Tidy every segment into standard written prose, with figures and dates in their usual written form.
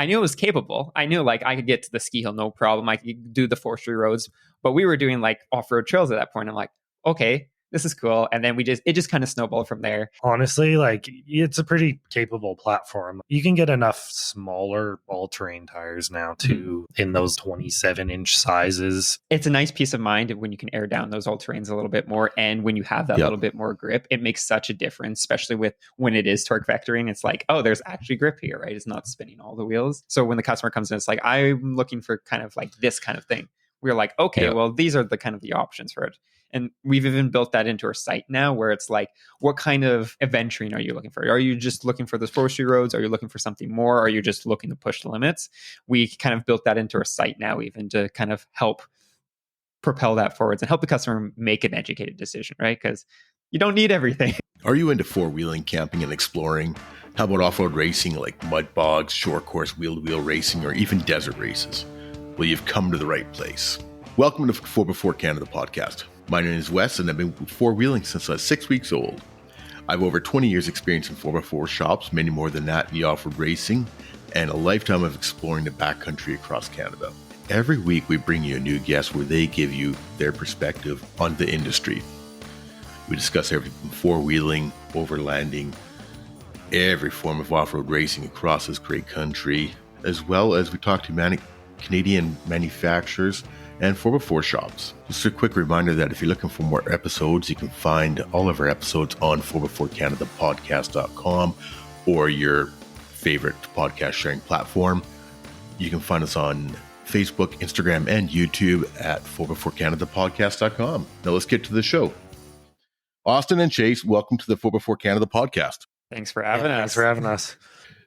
I knew it was capable. I knew like I could get to the ski hill, no problem. I could do the forestry roads, but we were doing like off-road trails at that point. I'm like, okay, this is cool. And then it just kind of snowballed from there. Honestly, like it's a pretty capable platform. You can get enough smaller all-terrain tires now too in those 27-inch sizes. It's a nice peace of mind when you can air down those all-terrains a little bit more. And when you have that little bit more grip, it makes such a difference, especially with when it is torque vectoring. It's like, oh, there's actually grip here, right? It's not spinning all the wheels. So when the customer comes in, it's like, I'm looking for kind of like this kind of thing. We're like, okay, well, these are the kind of the options for it. And we've even built that into our site now where it's like, what kind of adventuring are you looking for? Are you just looking for those forestry roads? Are you looking for something more? Are you just looking to push the limits? We kind of built that into our site now even to kind of help propel that forwards and help the customer make an educated decision, right? Because you don't need everything. Are you into four-wheeling, camping, and exploring? How about off-road racing like mud bogs, short course wheel-to-wheel racing, or even desert races? Well, you've come to the right place. Welcome to 4x4 Canada podcast. My name is Wes, and I've been four-wheeling since I was 6 weeks old. I have over 20 years experience in 4x4 shops, many more than that in the off-road racing, and a lifetime of exploring the backcountry across Canada. Every week, we bring you a new guest where they give you their perspective on the industry. We discuss everything from four-wheeling, overlanding, every form of off-road racing across this great country, as well as we talk to Canadian manufacturers and 4x4 shops. Just a quick reminder that if you're looking for more episodes, you can find all of our episodes on 4x4canadapodcast.com or your favorite podcast sharing platform. You can find us on Facebook, Instagram, and YouTube at 4x4canadapodcast.com. Now let's get to the show. Austin and Chase, welcome to the 4x4 Canada podcast. Thanks for having us. Thanks for having us.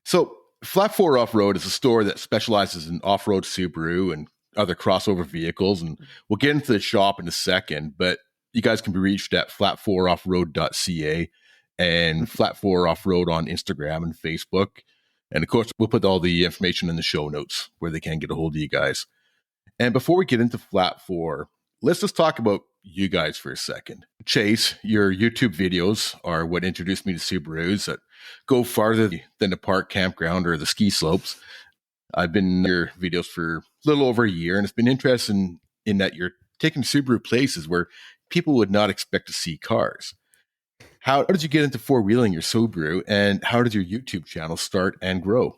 So, Flat 4 Off-Road is a store that specializes in off-road Subaru and other crossover vehicles, and we'll get into the shop in a second, but you guys can be reached at flat4offroad.ca and Flat4 Off-Road on Instagram and Facebook. And of course, we'll put all the information in the show notes where they can get a hold of you guys. And before we get into Flat 4, let's just talk about you guys for a second. Chase, your YouTube videos are what introduced me to Subarus that go farther than the park campground or the ski slopes. I've been in your videos for a little over a year, and it's been interesting in that you're taking Subaru places where people would not expect to see cars. How did you get into four-wheeling your Subaru, and how did your YouTube channel start and grow?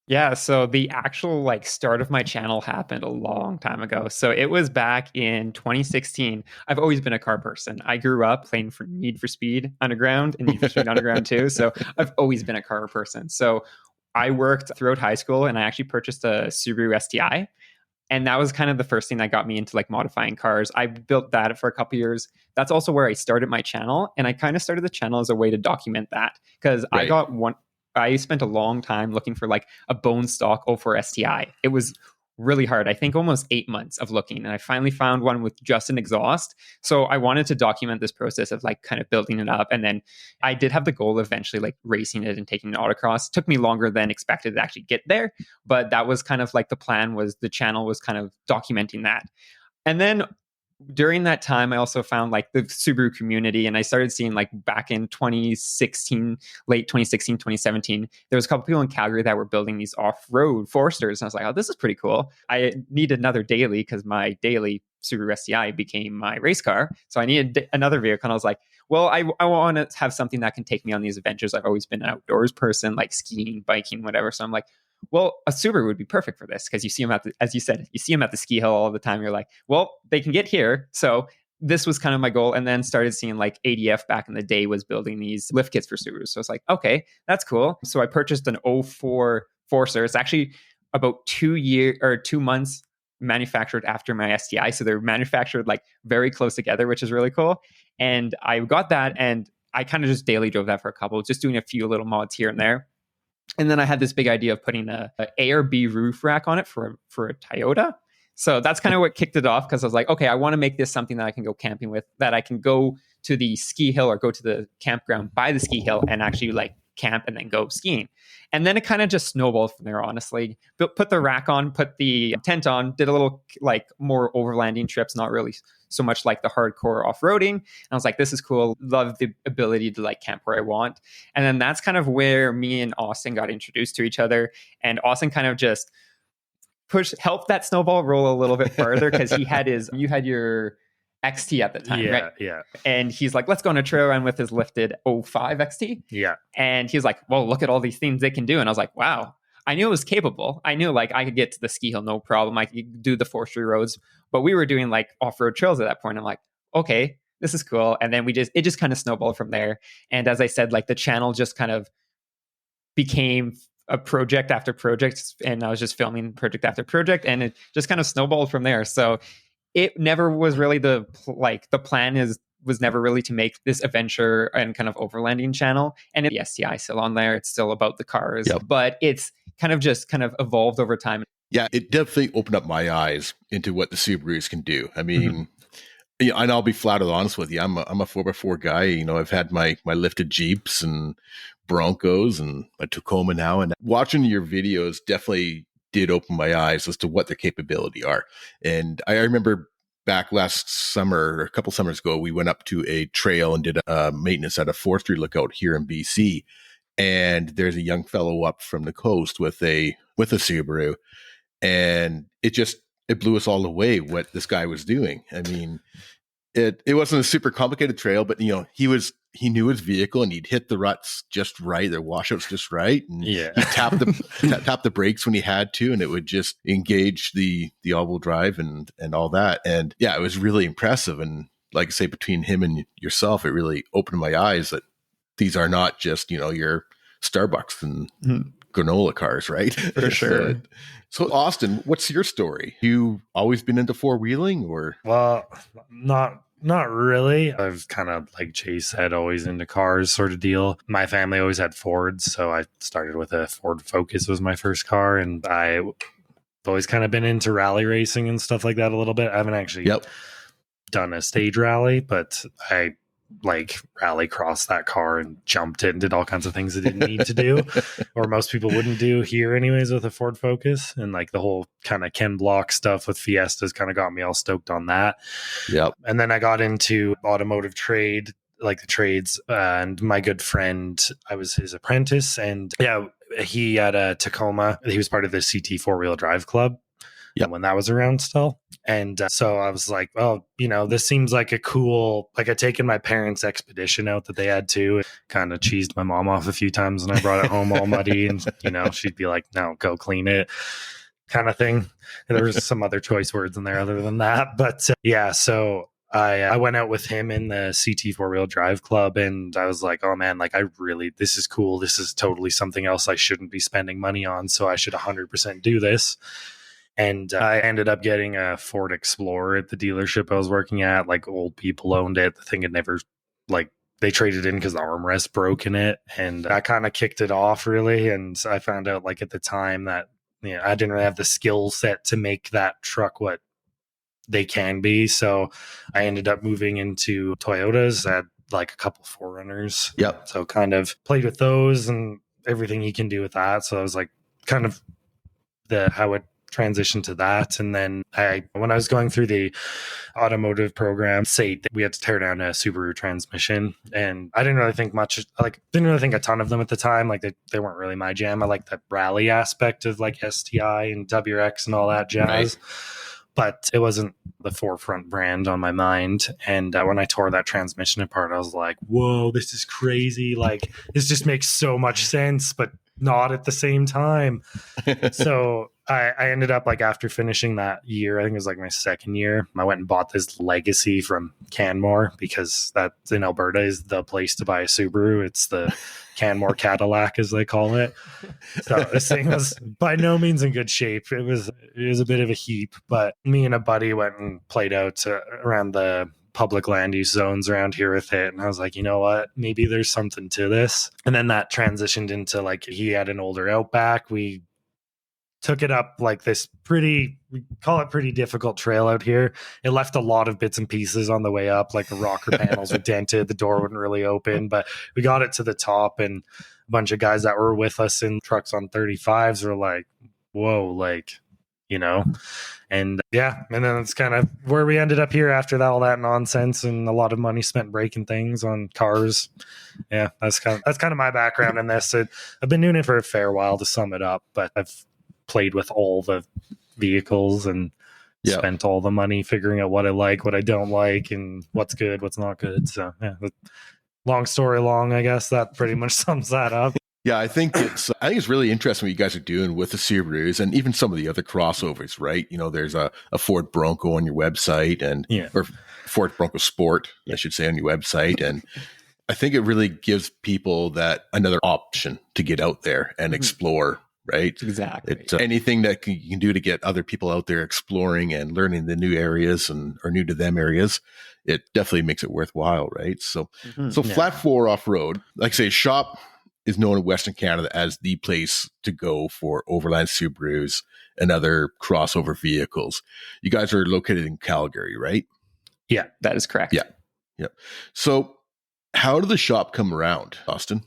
Yeah, so the actual start of my channel happened a long time ago. So it was back in 2016. I've always been a car person. I grew up playing for Need for Speed Underground and Need for Speed Underground too. So I've always been a car person. So I worked throughout high school and I actually purchased a Subaru STI. And that was kind of the first thing that got me into modifying cars. I built that for a couple years. That's also where I started my channel. And I kind of started the channel as a way to document that because Right. I spent a long time looking for a bone stock 04 STI. It was really hard. I think almost 8 months of looking. And I finally found one with just an exhaust. So I wanted to document this process of kind of building it up. And then I did have the goal of eventually racing it and taking an autocross. It took me longer than expected to actually get there. But that was kind of the plan was the channel was kind of documenting that. And then during that time, I also found the Subaru community, and I started seeing back in 2016, late 2016, 2017, there was a couple people in Calgary that were building these off-road Foresters. And I was like, oh, this is pretty cool. I need another daily because my daily Subaru STI became my race car. So I needed another vehicle. And I was like, well, I want to have something that can take me on these adventures. I've always been an outdoors person, skiing, biking, whatever. So I'm like, well, a Subaru would be perfect for this because you see them as you said, you see them at the ski hill all the time. You're like, well, they can get here. So this was kind of my goal. And then started seeing ADF back in the day was building these lift kits for Subaru. So it's like, okay, that's cool. So I purchased an 04 Forester. It's actually about 2 months manufactured after my STI. So they're manufactured very close together, which is really cool. And I got that and I kind of just daily drove that for a couple, just doing a few little mods here and there. And then I had this big idea of putting a A or B roof rack on it for a Toyota. So that's kind of what kicked it off because I was like, okay, I want to make this something that I can go camping with, that I can go to the ski hill or go to the campground by the ski hill and actually camp and then go skiing. And then it kind of just snowballed from there, honestly. But put the rack on, put the tent on, did a little like more overlanding trips, not really so much like the hardcore off-roading. And I was like, this is cool. Love the ability to like camp where I want. And then that's kind of where me and Austin got introduced to each other. And Austin kind of just helped that snowball roll a little bit further because you had your XT at the time, right? Yeah. And he's like, let's go on a trail run with his lifted 05 XT. Yeah. And he's like, well, look at all these things they can do. And I was like, wow, I knew it was capable. I knew like I could get to the ski hill, no problem. I could do the forestry roads, but we were doing like off-road trails at that point. I'm like, okay, this is cool. And then it just kind of snowballed from there. And as I said, like the channel just kind of became a project after project, and I was just filming project after project, and it just kind of snowballed from there. So it never was really the plan was never really to make this adventure and kind of overlanding channel. And the STI still on there. It's still about the cars, but it's kind of evolved over time. Yeah, it definitely opened up my eyes into what the Subarus can do. I mean, and I'll be flat out honest with you. I'm a 4x4 guy. You know, I've had my lifted Jeeps and Broncos and a Tacoma now, and watching your videos definitely did open my eyes as to what their capability are. And I remember back last summer, or a couple summers ago, we went up to a trail and did a maintenance at a forestry lookout here in BC. And there's a young fellow up from the coast with a Subaru, and it blew us all away what this guy was doing. I mean, it wasn't a super complicated trail, but you know, he knew his vehicle and he'd hit the ruts just right, their washouts just right, and he tapped the brakes when he had to, and it would just engage the all-wheel drive and all that. And yeah, it was really impressive. And like I say, between him and yourself, it really opened my eyes that these are not just, you know, your Starbucks and granola cars, right? For sure. So Austin, what's your story? You always been into four-wheeling, or? Well, not really. I've kind of, like Chase said, always into cars sort of deal. My family always had Fords, so I started with a Ford Focus was my first car, and I've always kind of been into rally racing and stuff like that a little bit. I haven't actually done a stage rally, but I like rally crossed that car and jumped it and did all kinds of things I didn't need to do, or most people wouldn't do here anyways with a Ford Focus. And like the whole kind of Ken Block stuff with Fiestas kind of got me all stoked on that. And then I got into automotive trade, like the trades, and my good friend, I was his apprentice, and he had a Tacoma. He was part of the CT 4-wheel drive club when that was around still. And so I was like, oh, you know, this seems like a cool, like I'd taken my parents' expedition out that they had to, kind of cheesed my mom off a few times, and I brought it home all muddy, and, you know, she'd be like, no, go clean it kind of thing. And there was some other choice words in there other than that. But so I went out with him in the CT 4-wheel drive club, and I was like, oh man, like this is cool. This is totally something else I shouldn't be spending money on. So I should 100% do this. And I ended up getting a Ford Explorer at the dealership I was working at. Like, old people owned it. The thing had never, like, they traded in because the armrest broke in it. And I kind of kicked it off, really. And I found out, like, at the time that, you know, I didn't really have the skill set to make that truck what they can be. So I ended up moving into Toyotas. I had, like, a couple 4Runners. So kind of played with those and everything you can do with that. So I was like, kind of how it transition to that. And then when I was going through the automotive program, we had to tear down a Subaru transmission, and I didn't really think a ton of them at the time. Like they weren't really my jam. I like the rally aspect of like STI and WRX and all that jazz, but it wasn't the forefront brand on my mind. And when I tore that transmission apart, I was like, whoa, this is crazy. Like, this just makes so much sense, but not at the same time. So I ended up, like, after finishing that year, I think it was like my second year, I went and bought this Legacy from Canmore, because that in Alberta is the place to buy a Subaru. It's the Canmore Cadillac, as they call it. So this thing was by no means in good shape. It was a bit of a heap, but me and a buddy went and played out around the public land use zones around here with it, and I was like, you know what, maybe there's something to this. And then that transitioned into, like, he had an older Outback. We took it up like this we call it pretty difficult trail out here. It left a lot of bits and pieces on the way up, like the rocker panels were dented, the door wouldn't really open, but we got it to the top, and a bunch of guys that were with us in trucks on 35s were like, whoa, like, you know, and yeah, and then it's kind of where we ended up here after all that nonsense and a lot of money spent breaking things on cars. Yeah, that's kind of my background in this. I've been doing it for a fair while, to sum it up, but I've played with all the vehicles and spent all the money figuring out what I like, what I don't like, and what's good, what's not good. So yeah, long story long, I guess that pretty much sums that up. Yeah, I think it's really interesting what you guys are doing with the Subarus and even some of the other crossovers, right? You know, there's a Ford Bronco on your website or Ford Bronco Sport, I should say, on your website. And I think it really gives people that another option to get out there and explore, right? Exactly. It's anything that you can do to get other people out there exploring and learning the new areas or new to them areas. It definitely makes it worthwhile, right? So Flat 4 Off-Road, like I say, shop is known in Western Canada as the place to go for overland Subarus and other crossover vehicles. You guys are located in Calgary, right? Yeah, that is correct. Yeah. So how did the shop come around, Austin?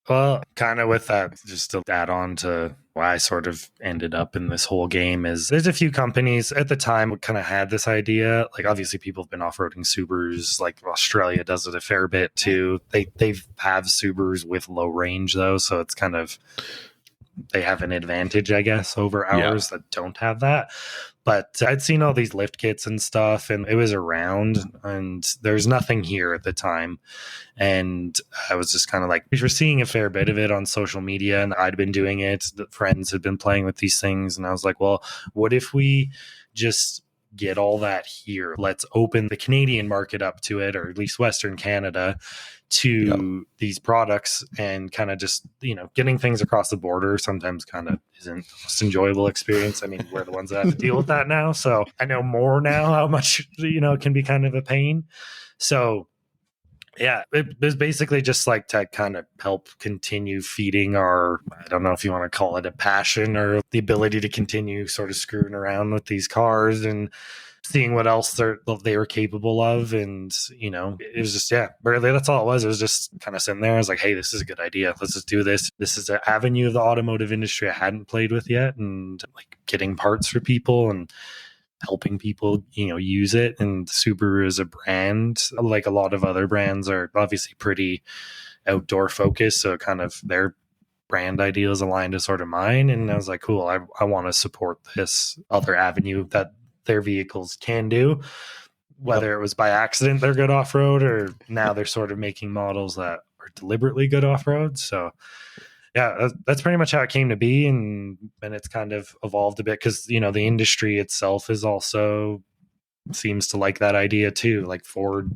Well, kind of with that, just to add on to why I sort of ended up in this whole game, is there's a few companies at the time kind of had this idea. Like, obviously people have been off-roading Subarus, like Australia does it a fair bit too. They have Subarus with low range though, so it's kind of, they have an advantage, I guess, over ours that don't have that. But I'd seen all these lift kits and stuff, and it was around, and there's nothing here at the time. And I was just kind of like, we were seeing a fair bit of it on social media, and I'd been doing it. The friends had been playing with these things, and I was like, well, what if we just get all that here? Let's open the Canadian market up to it, or at least Western Canada, to these products, and kind of just, you know, getting things across the border sometimes kind of isn't the most enjoyable experience. I mean, we're the ones that have to deal with that now. So I know more now how much, you know, it can be kind of a pain. So yeah, it was basically just like to kind of help continue feeding our, I don't know if you want to call it a passion, or the ability to continue sort of screwing around with these cars and seeing what else they were capable of. And, you know, it was just, really, that's all it was. It was just kind of sitting there. I was like, hey, this is a good idea. Let's just do this. This is an avenue of the automotive industry I hadn't played with yet. And like getting parts for people and helping people, you know, use it. And Subaru as a brand, like a lot of other brands, are obviously pretty outdoor focused. So kind of their brand ideas aligned to sort of mine. And I was like, cool, I want to support this other avenue that their vehicles can do, whether it was by accident they're good off-road, or now they're sort of making models that are deliberately good off-road. So yeah, that's pretty much how it came to be. And it's kind of evolved a bit because, you know, the industry itself is also seems to like that idea too, like Ford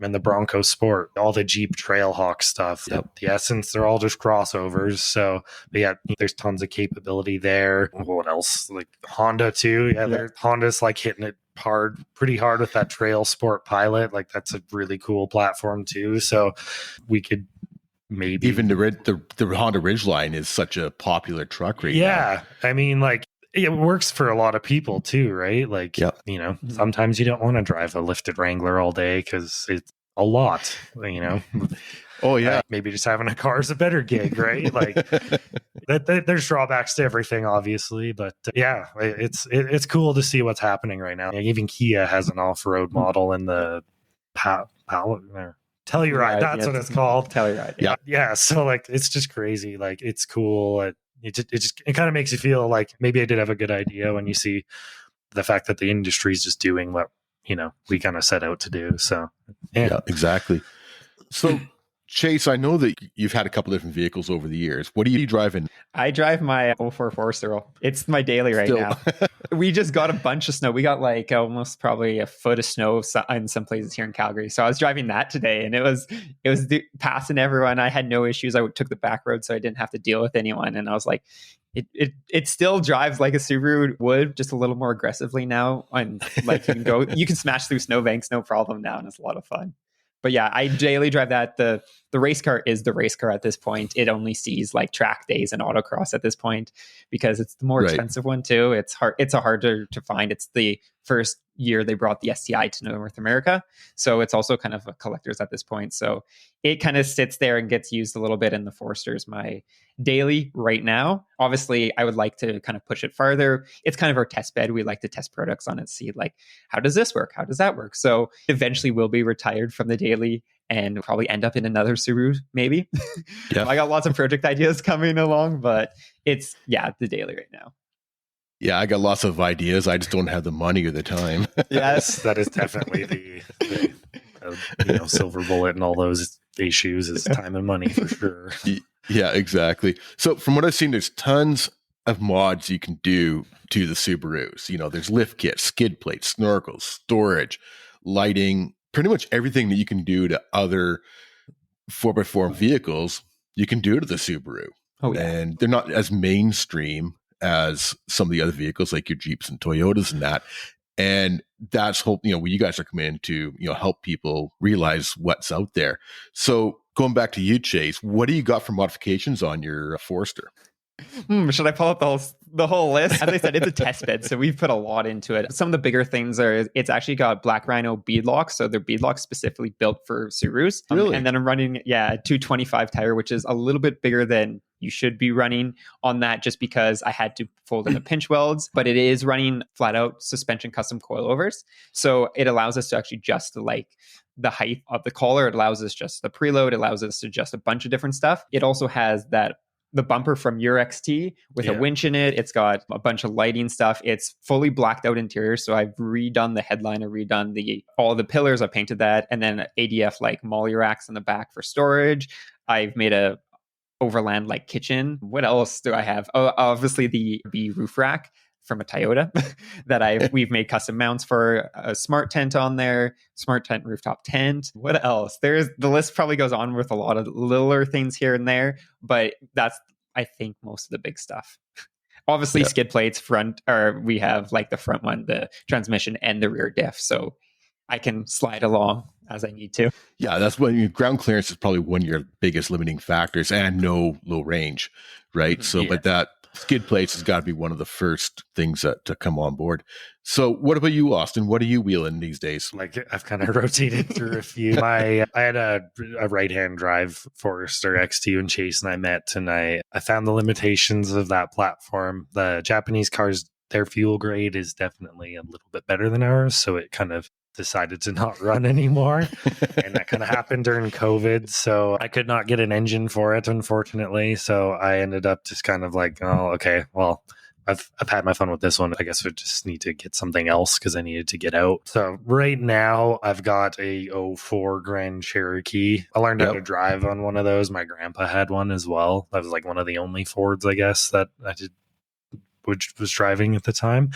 and the Bronco Sport, all the Jeep Trailhawk stuff. The Essence, they're all just crossovers. So, but yeah, there's tons of capability there. What else? Like Honda too. Honda's like hitting it pretty hard with that Trail Sport Pilot. Like that's a really cool platform too. So we could maybe even the Honda Ridgeline is such a popular truck right now. Yeah, I mean, like, it works for a lot of people too, right? Like, you know, sometimes you don't want to drive a lifted Wrangler all day because it's a lot, you know. Oh yeah, maybe just having a car is a better gig, right? Like, there's drawbacks to everything, obviously, but yeah, it's cool to see what's happening right now. Even Kia has an off-road model in the Telluride, that's what it's called. Telluride. Yeah. So like, it's just crazy. Like, it's cool. It kind of makes you feel like maybe I did have a good idea when you see the fact that the industry is just doing what, you know, we kind of set out to do. So yeah, exactly. So Chase, I know that you've had a couple different vehicles over the years. What are you driving? I drive my 04 Forester. It's my daily right now. We just got a bunch of snow. We got like almost probably a foot of snow in some places here in Calgary. So I was driving that today, and it was passing everyone. I had no issues. I took the back road, so I didn't have to deal with anyone. And I was like, it still drives like a Subaru would, just a little more aggressively now. And like you can smash through snowbanks, no problem now, and it's a lot of fun. But yeah, I daily drive that. The the race car is the race car at this point. It only sees like track days and autocross at this point because it's the more expensive one too. It's harder to find. It's the first year they brought the STI to North America, so it's also kind of a collector's at this point. So it kind of sits there and gets used a little bit, and the Forster's my daily right now. Obviously, I would like to kind of push it farther. It's kind of our test bed. We like to test products on it, see like, how does this work? How does that work? So eventually we'll be retired from the daily and probably end up in another Subaru, maybe. Yeah. I got lots of project ideas coming along, but it's, the daily right now. Yeah, I got lots of ideas. I just don't have the money or the time. Yes, that is definitely the silver bullet in all those issues is time and money for sure. Yeah, exactly. So from what I've seen, there's tons of mods you can do to the Subarus. There's lift kits, skid plates, snorkels, storage, lighting, pretty much everything that you can do to other 4x4 vehicles, you can do to the Subaru. Oh, yeah. And they're not as mainstream as some of the other vehicles like your Jeeps and Toyotas and that. And that's where you guys are coming in to, help people realize what's out there. So going back to you, Chase, what do you got for modifications on your Forester? Should I pull up the whole list? As I said, it's a test bed, so we've put a lot into it. Some of the bigger things are, it's actually got Black Rhino beadlocks, so they're beadlocks specifically built for Subarus. Really? And then I'm running, a 225 tire, which is a little bit bigger than you should be running on that, just because I had to fold in the pinch welds, but it is running flat out suspension custom coilovers. So it allows us to actually adjust the height of the collar. It allows us just the preload. It allows us to adjust a bunch of different stuff. It also has the bumper from your XT with a winch in it. It's got a bunch of lighting stuff. It's fully blacked out interior. So I've redone the headliner, redone all the pillars. I painted that. And then ADF like molly racks in the back for storage. I've made a Overland like kitchen. What else do I have? Oh, obviously the B roof rack from a Toyota that we've made custom mounts for, a smart tent on there, smart tent rooftop tent. What else? The list probably goes on with a lot of littler things here and there, but that's, I think, most of the big stuff. Obviously, skid plates we have like the front one, the transmission and the rear diff. So I can slide along as I need to. Yeah, that's when ground clearance is probably one of your biggest limiting factors, and no low range, right? So, but that skid plates has got to be one of the first things to come on board. So what about you, Austin? What are you wheeling these days? Like, I've kind of rotated through a few. I had a right-hand drive Forester XT when Chase and I met, and I found the limitations of that platform. The Japanese cars, their fuel grade is definitely a little bit better than ours, so it kind of decided to not run anymore. And that kind of happened during COVID, so I could not get an engine for it, unfortunately. So I ended up just kind of like, oh, okay, well, I've had my fun with this one. I guess I just need to get something else because I needed to get out. So right now I've got a 04 Grand Cherokee. I learned how to drive on one of those. My grandpa had one as well. That was like one of the only Fords, I guess, that I did, which was driving at the time.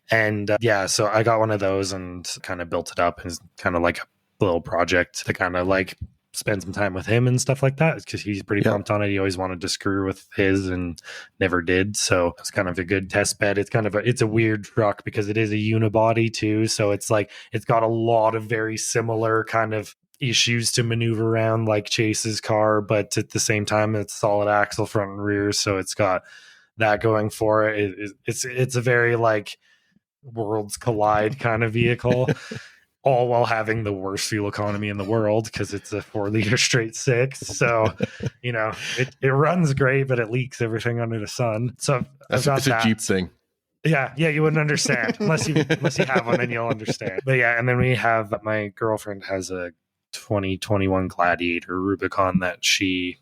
And so I got one of those and kind of built it up as kind of like a little project to kind of like spend some time with him and stuff like that, because he's pretty pumped on it. He always wanted to screw with his and never did. So it's kind of a good test bed. It's kind of it's a weird truck because it is a unibody too. So it's like, it's got a lot of very similar kind of issues to maneuver around like Chase's car, but at the same time, it's solid axle front and rear. So it's got that going for it. It's a very like worlds collide kind of vehicle, all while having the worst fuel economy in the world because it's a 4-liter straight six. So, it runs great, but it leaks everything under the sun. So it's a Jeep thing. Yeah, you wouldn't understand unless you have one, and you'll understand. But yeah, and then we have, my girlfriend has a 2021 Gladiator Rubicon that she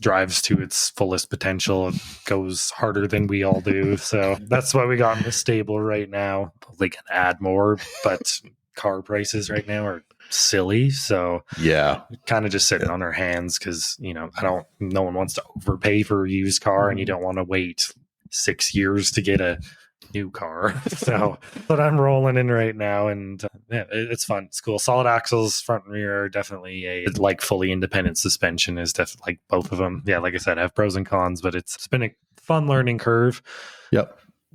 drives to its fullest potential. It goes harder than we all do. So that's why we got in the stable right now. They can add more, but car prices right now are silly. So kind of just sitting on our hands because, no one wants to overpay for a used car, and you don't want to wait 6 years to get a new car. So but I'm rolling in right now, and it's fun. It's cool. Solid axles front and rear are definitely a like fully independent suspension is definitely like both of them. Yeah, like I said, I have pros and cons, but it's been a fun learning curve.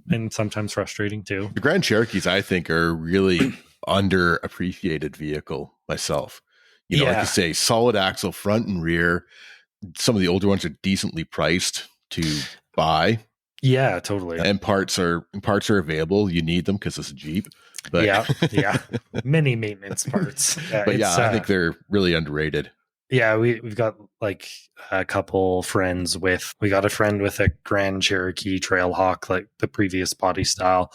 And sometimes frustrating too. The Grand Cherokees, I think, are really underappreciated vehicle myself. You know, like you say, solid axle front and rear. Some of the older ones are decently priced to buy. Yeah, totally. And parts are available. You need them because it's a Jeep. But yeah. Many maintenance parts. But yeah, I think they're really underrated. Yeah, we've got like a couple friends we got a friend with a Grand Cherokee Trailhawk, like the previous body style.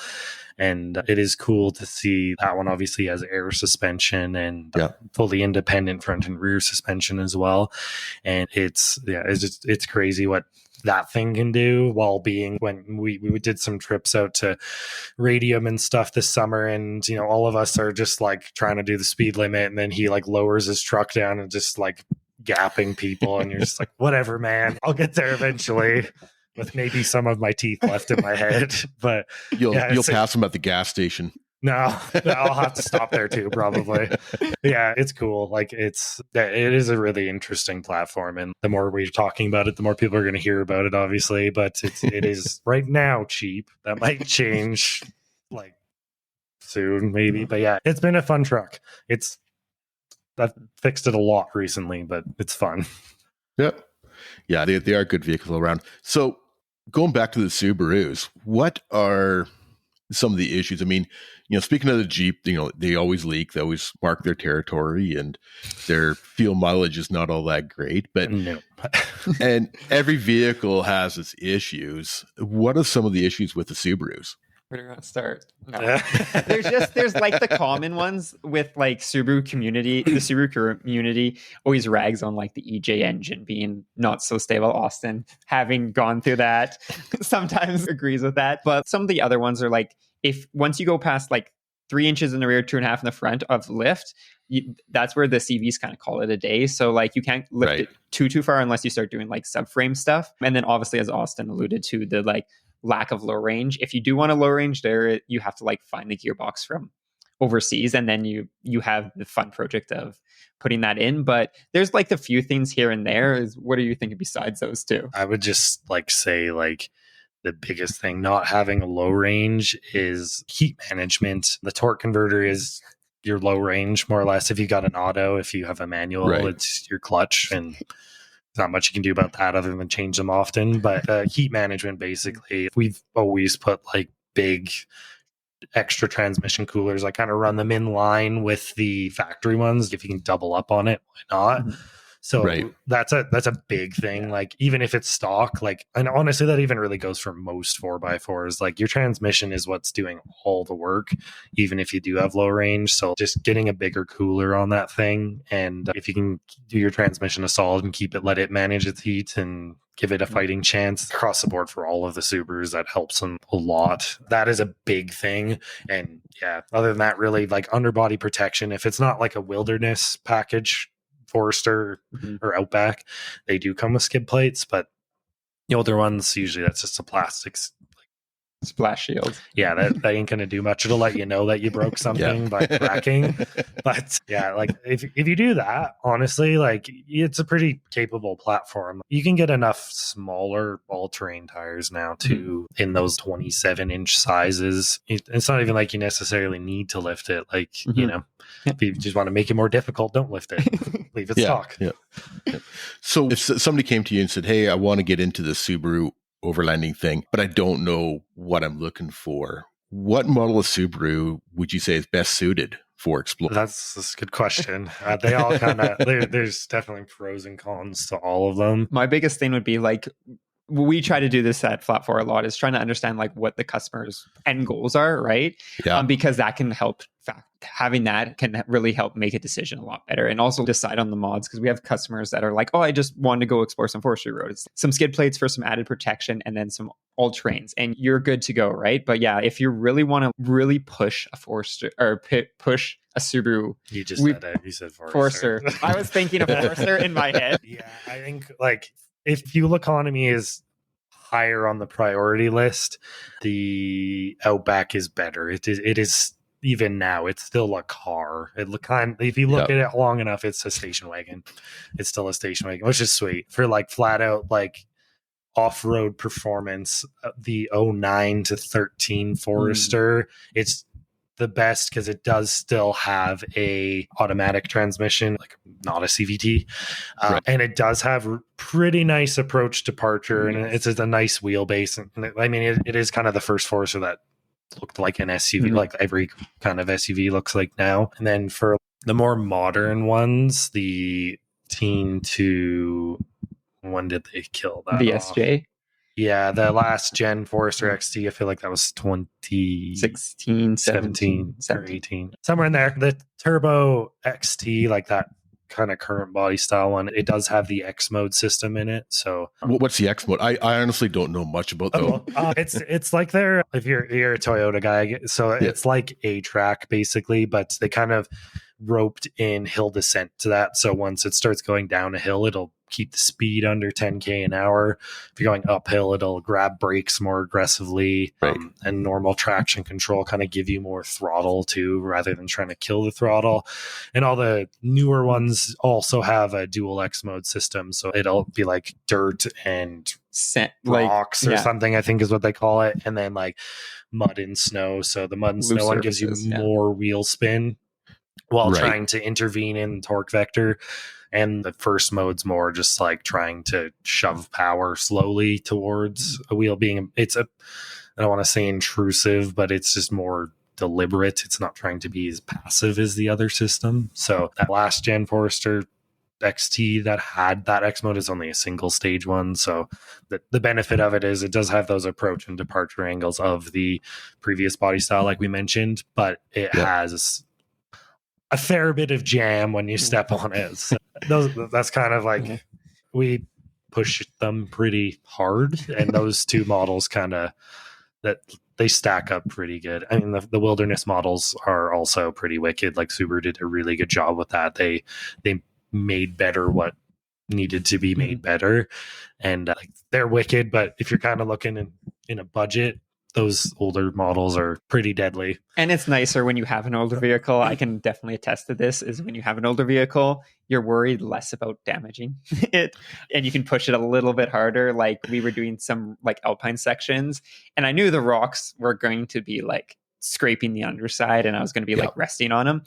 And it is cool to see that one obviously has air suspension and fully independent front and rear suspension as well. And it's crazy what that thing can do, while being when we did some trips out to Radium and stuff this summer, and you know, all of us are just like trying to do the speed limit, and then he like lowers his truck down and just like gapping people, and you're just like, whatever, man, I'll get there eventually with maybe some of my teeth left in my head. But you'll pass him at the gas station. No, I'll have to stop there too, probably. Yeah, it's cool. Like it is a really interesting platform, and the more we're talking about it, the more people are going to hear about it, obviously. But it is right now cheap. That might change like soon, maybe. But yeah, it's been a fun truck. I've fixed it a lot recently, but it's fun. Yep. Yeah, they are good vehicles around. So going back to the Subarus, what are some of the issues? I mean, you know, speaking of the Jeep, you know, they always leak, they always mark their territory, and their fuel mileage is not all that great. But no. And every vehicle has its issues. What are some of the issues with the Subarus? Where do you want to start? No. there's like the common ones with like Subaru community. The Subaru community always rags on like the EJ engine being not so stable. Austin, having gone through that, sometimes agrees with that. But some of the other ones are like, if once you go past like 3 inches in the rear, 2.5 in the front of lift, that's where the CVs kind of call it a day. So like you can't lift it too far unless you start doing like subframe stuff. And then obviously, as Austin alluded to, the like lack of low range. If you do want a low range there, you have to like find the gearbox from overseas, and then you have the fun project of putting that in. But there's like a few things here and there. What are you thinking besides those two? I would just like say like the biggest thing not having a low range is heat management. The torque converter is your low range, more or less. If you got an auto, if you have a manual, it's your clutch, and not much you can do about that other than change them often. But heat management, basically, we've always put like big extra transmission coolers. I kind of run them in line with the factory ones. If you can double up on it, why not? Mm-hmm. So that's a big thing. Like even if it's stock, like, and honestly, that even really goes for most 4x4s. Like your transmission is what's doing all the work, even if you do have low range. So just getting a bigger cooler on that thing, and if you can do your transmission a solid and let it manage its heat and give it a fighting chance across the board for all of the Subarus, that helps them a lot. That is a big thing. And yeah, other than that, really like underbody protection. If it's not like a wilderness package, Forester or Outback, they do come with skid plates, but the older ones, usually that's just a plastic splash shield. Yeah, that ain't gonna do much. It'll let you know that you broke something by cracking. But yeah, like if you do that, honestly, like it's a pretty capable platform. You can get enough smaller all-terrain tires now too, in those 27-inch sizes. It's not even like you necessarily need to lift it. Like, you know, if you just want to make it more difficult, don't lift it. Leave it stock. Yeah. So if somebody came to you and said, "Hey, I want to get into the Subaru overlanding thing, but I don't know what I'm looking for," what model of Subaru would you say is best suited for exploring? That's a good question. They all kind of, there's definitely pros and cons to all of them. My biggest thing would be like, we try to do this at Flat 4 a lot, is trying to understand like what the customer's end goals are, right? Yeah. Because that can help. Having that can really help make a decision a lot better, and also decide on the mods, because we have customers that are like, oh, I just want to go explore some forestry roads, some skid plates for some added protection, and then some all terrains, and you're good to go, right? But yeah, if you really want to really push a Forester or push a Subaru, you just said it. You said Forester. I was thinking of Forester in my head. Yeah, I think like if fuel economy is higher on the priority list, the Outback is better. It is. Even now, it's still a car. If you look at it long enough, it's a station wagon. It's still a station wagon, which is sweet for like flat out like off-road performance. The 09 to 13 Forester, the best because it does still have a automatic transmission, like not a CVT. Right. And it does have pretty nice approach departure, and Yes. it's just a nice wheelbase. And it is kind of the first Forester that looked like an SUV, like every kind of SUV looks like now. And then for the more modern ones, the teen to, when did they kill that The off? SJ. Yeah, the last gen Forester XT, I feel like that was 16, 17, or 18. Somewhere in there. The Turbo XT, like that kind of current body style one, it does have the X mode system in it. So What's the X mode? I honestly don't know much about that. it's like they're, if you're a Toyota guy, so it's like A-Track basically, but they kind of roped in hill descent to that. So once it starts going down a hill, it'll keep the speed under 10k an hour. If you're going uphill, it'll grab brakes more aggressively, Right. And normal traction control kind of give you more throttle too, rather than trying to kill the throttle. And all the newer ones also have a dual X mode system, so it'll be like dirt and rocks or something, I think is what they call it, and then like mud and snow. So the mud and snow one gives you more wheel spin while trying to intervene in torque vector. And the first mode's more just like trying to shove power slowly towards a wheel being, I don't want to say intrusive, but it's just more deliberate. It's not trying to be as passive as the other system. So that last gen Forester XT that had that X mode is only a single stage one. So the benefit of it is it does have those approach and departure angles of the previous body style, like we mentioned, but it has a fair bit of jam when you step on it. So that's kind of like, we push them pretty hard, and those two models kind of, that they stack up pretty good. I mean, the wilderness models are also pretty wicked. Like Subaru did a really good job with that. They made better what needed to be made better, and they're wicked. But if you're kind of looking in a budget, those older models are pretty deadly. And it's nicer when you have an older vehicle. I can definitely attest to this, is when you have an older vehicle, you're worried less about damaging it, and you can push it a little bit harder. Like we were doing some like alpine sections, and I knew the rocks were going to be like scraping the underside, and I was going to be like resting on them.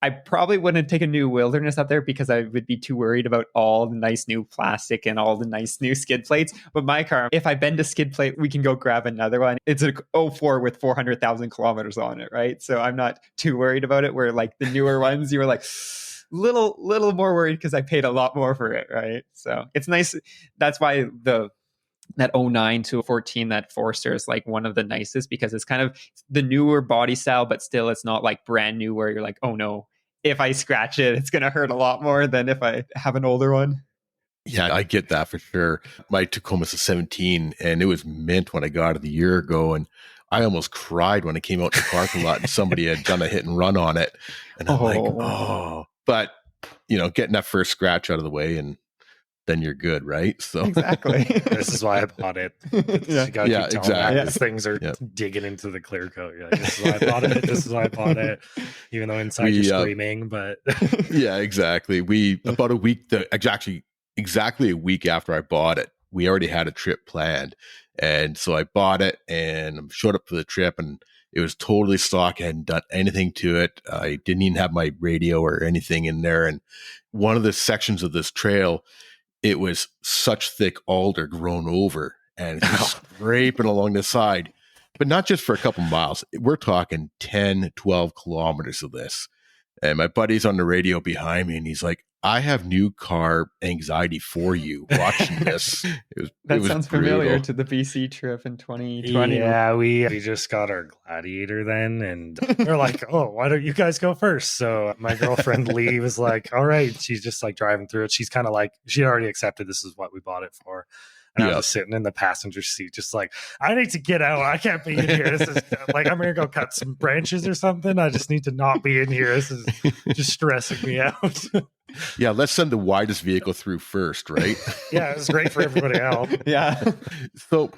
I probably wouldn't take a new wilderness up there because I would be too worried about all the nice new plastic and all the nice new skid plates. But my car, if I bend a skid plate, we can go grab another one. It's a 04 with 400,000 kilometers on it, right? So I'm not too worried about it. Where like the newer ones, you were like little more worried because I paid a lot more for it, right? So it's nice. That's why that 09 to 14, that Forester is like one of the nicest, because it's kind of the newer body style, but still it's not like brand new where you're like, oh no, if I scratch it, it's going to hurt a lot more than if I have an older one. Yeah, I get that for sure. My Tacoma's a 17, and it was mint when I got it a year ago, and I almost cried when it came out in the parking lot and somebody had done a hit and run on it. And I'm like, oh. But, getting that first scratch out of the way, and then you're good, right? So exactly. This is why I bought it. Exactly. These things are digging into the clear coat. You're like, this is why I bought it. This is why I bought it. Even though inside you're screaming, but yeah, exactly. About a week, exactly a week after I bought it, we already had a trip planned, and so I bought it and showed up for the trip, and it was totally stock. I hadn't done anything to it. I didn't even have my radio or anything in there. And one of the sections of this trail, it was such thick alder grown over, and it's just scraping along the side, but not just for a couple miles. We're talking 10, 12 kilometers of this. And my buddy's on the radio behind me, and he's like, I have new car anxiety for you watching this. That sounds familiar to the BC trip in 2020. Yeah, we just got our Gladiator then, and we're like, oh, why don't you guys go first? So my girlfriend Lee was like, all right. She's just like driving through it. She's kind of like, she already accepted this is what we bought it for. And I was just sitting in the passenger seat, just like, I need to get out. I can't be in here. This is like, I'm going to go cut some branches or something. I just need to not be in here. This is just stressing me out. Yeah, let's send the widest vehicle through first, right? Yeah, it was great for everybody else. Yeah. So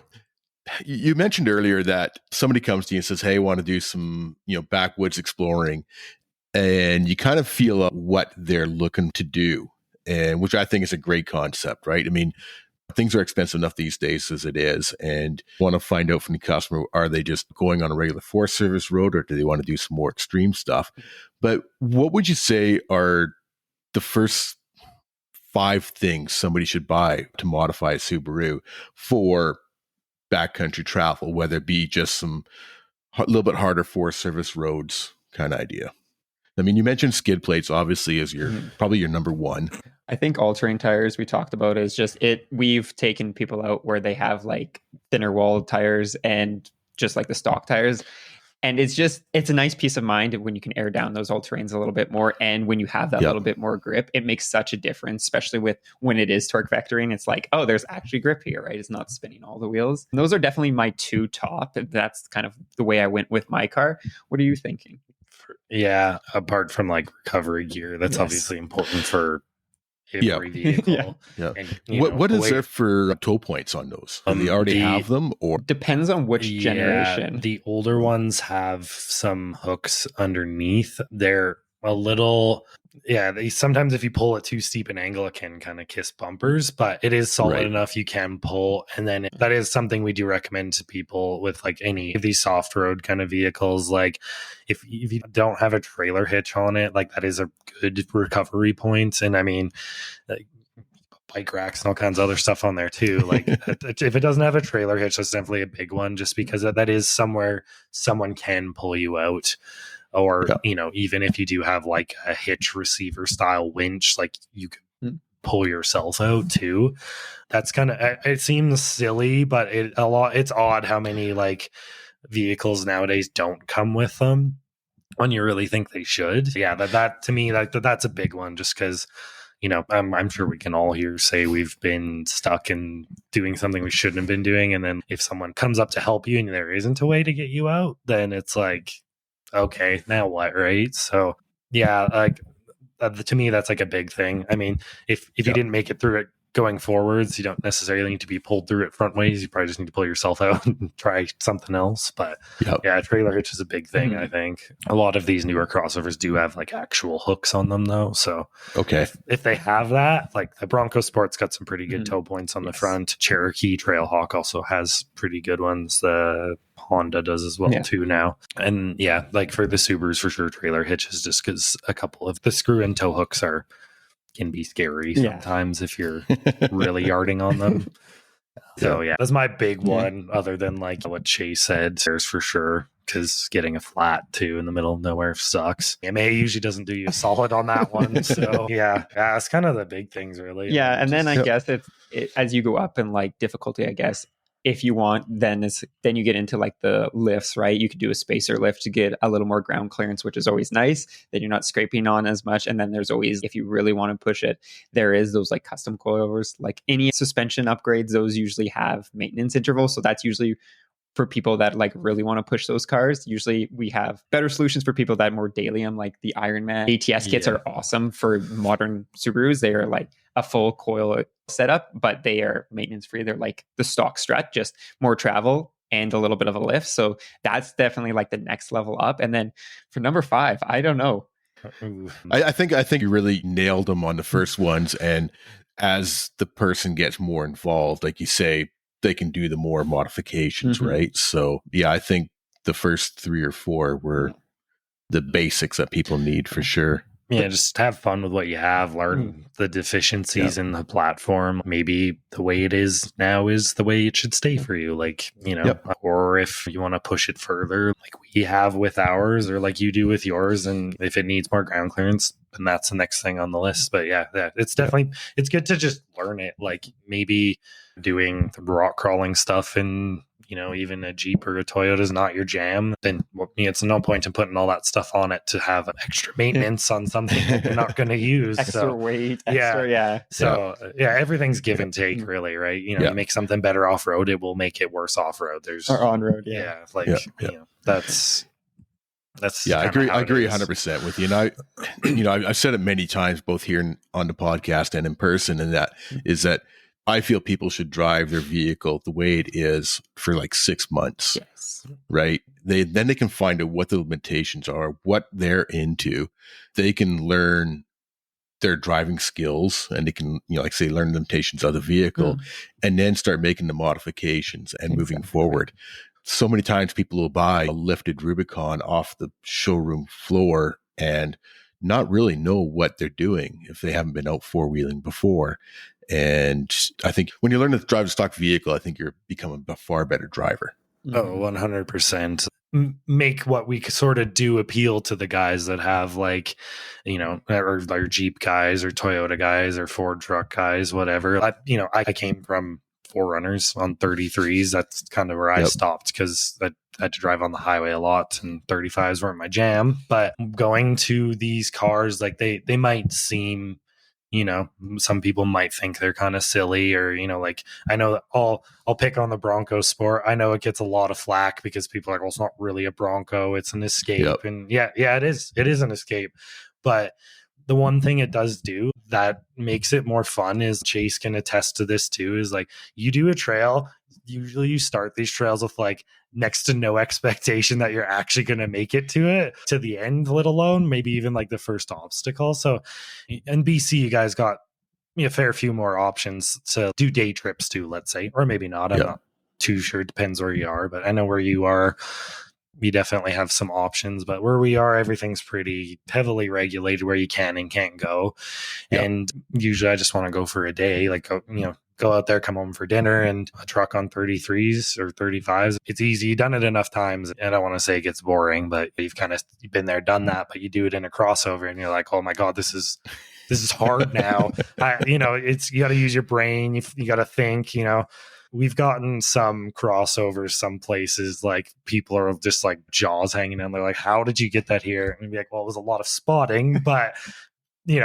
you mentioned earlier that somebody comes to you and says, hey, I want to do some, backwoods exploring. And you kind of feel what they're looking to do, and which I think is a great concept, right? I mean, things are expensive enough these days as it is, and want to find out from the customer, are they just going on a regular Forest Service road, or do they want to do some more extreme stuff? But what would you say are the first 5 things somebody should buy to modify a Subaru for backcountry travel, whether it be just some a little bit harder Forest Service roads kind of idea? I mean, you mentioned skid plates, obviously, as your probably your number one. I think all-terrain tires we talked about is just it. We've taken people out where they have like thinner wall tires and just like the stock tires. And it's a nice peace of mind when you can air down those all-terrains a little bit more. And when you have that little bit more grip, it makes such a difference, especially with when it is torque vectoring. It's like, oh, there's actually grip here, right? It's not spinning all the wheels. And those are definitely my 2 top. That's kind of the way I went with my car. What are you thinking? Yeah, apart from like recovery gear, that's obviously important for every vehicle. And, what is there for tow points on those? Do they already have them, or depends on which generation? The older ones have some hooks underneath. They're a little, sometimes if you pull it too steep an angle, it can kind of kiss bumpers, but it is solid enough you can pull. And then that is something we do recommend to people with like any of these soft road kind of vehicles. Like if you don't have a trailer hitch on it, like that is a good recovery point. And I mean, like, bike racks and all kinds of other stuff on there too. Like if it doesn't have a trailer hitch, that's definitely a big one, just because that is somewhere someone can pull you out. Or, even if you do have like a hitch receiver style winch, like you could pull yourself out too. That's kind of, it seems silly, but it's odd how many like vehicles nowadays don't come with them when you really think they should. Yeah, that to me, that's a big one, just because, I'm sure we can all here say we've been stuck in doing something we shouldn't have been doing. And then if someone comes up to help you and there isn't a way to get you out, then it's like, okay, now what, right? So yeah, like to me, that's like a big thing. I mean, if you didn't make it through it going forwards, you don't necessarily need to be pulled through it front ways. You probably just need to pull yourself out and try something else. But trailer hitch is a big thing. I think a lot of these newer crossovers do have like actual hooks on them though. So if they have that, like the Bronco Sport's got some pretty good tow points on the front. Cherokee Trailhawk also has pretty good ones. The Honda does as well too now. And like for the Subarus for sure, trailer hitches, just because a couple of the screw and tow hooks can be scary sometimes if you're really yarding on them. So that's my big one, other than like what Chase said. There's for sure, because getting a flat too in the middle of nowhere sucks. MA usually doesn't do you a solid on that one. So it's kind of the big things really. And then I guess it's as you go up in like difficulty, I guess if you want, then you get into like the lifts, right? You could do a spacer lift to get a little more ground clearance, which is always nice. Then you're not scraping on as much. And then there's always, if you really want to push it, there is those like custom coilovers. Like any suspension upgrades, those usually have maintenance intervals. So that's usually for people that like really want to push those cars. Usually we have better solutions for people that more daily. Like the Ironman ATS kits are awesome for modern Subarus. They are like a full coil setup, but they are maintenance free. They're like the stock strut, just more travel and a little bit of a lift. So that's definitely like the next level up. And then for number 5, I don't know. I think you really nailed them on the first ones. And as the person gets more involved, like you say, they can do the more modifications, right? So I think the first 3 or 4 were the basics that people need for sure. Yeah, just have fun with what you have, learn the deficiencies in the platform. Maybe the way it is now is the way it should stay for you. Like, or if you want to push it further, like we have with ours or like you do with yours. And if it needs more ground clearance, then that's the next thing on the list. But it's definitely, it's good to just learn it. Like maybe doing the rock crawling stuff and, even a Jeep or a Toyota is not your jam, then it's no point in putting all that stuff on it to have extra maintenance on something that you're not going to use. Extra weight. So everything's give and take really, right? You make something better off-road, it will make it worse off-road. Or on-road. That's I agree 100% with you. And I've said it many times, both here on the podcast and in person, and that is that I feel people should drive their vehicle the way it is for like 6 months, right? Then they can find out what the limitations are, what they're into. They can learn their driving skills, and they can, like say, learn limitations of the vehicle, and then start making the modifications and moving forward. So many times people will buy a lifted Rubicon off the showroom floor and not really know what they're doing if they haven't been out four-wheeling before. And I think when you learn to drive a stock vehicle, I think you're becoming a far better driver. Oh, 100%. Make what we sort of do appeal to the guys that have like, or Jeep guys or Toyota guys or Ford truck guys, whatever. I came from 4Runners on 33s. That's kind of where I stopped because I had to drive on the highway a lot and 35s weren't my jam. But going to these cars, like they might seem, some people might think they're kind of silly, or, like I know that I'll pick on the Bronco Sport. I know it gets a lot of flack because people are like, well, it's not really a Bronco, it's an Escape. And yeah, it is an Escape. But the one thing it does do that makes it more fun is, Chase can attest to this too, is like you do a trail, usually you start these trails with like next to no expectation that you're actually going to make it to the end, let alone maybe even like the first obstacle. So in BC, you guys got a fair few more options to do day trips to, let's say, or maybe not. I'm not too sure. It depends where you are, but I know where you are, you definitely have some options, but where we are, everything's pretty heavily regulated where you can and can't go. And usually I just want to go for a day, like, go out there, come home for dinner, and a truck on 33s or 35s. It's easy. You've done it enough times. And I don't want to say it gets boring, but you've kind of been there, done that, but you do it in a crossover and you're like, oh my God, this is hard now. You got to use your brain. You got to think, We've gotten some crossovers, some places like people are just like jaws hanging in. They're like, how did you get that here? And you'd be like, well, it was a lot of spotting, but we've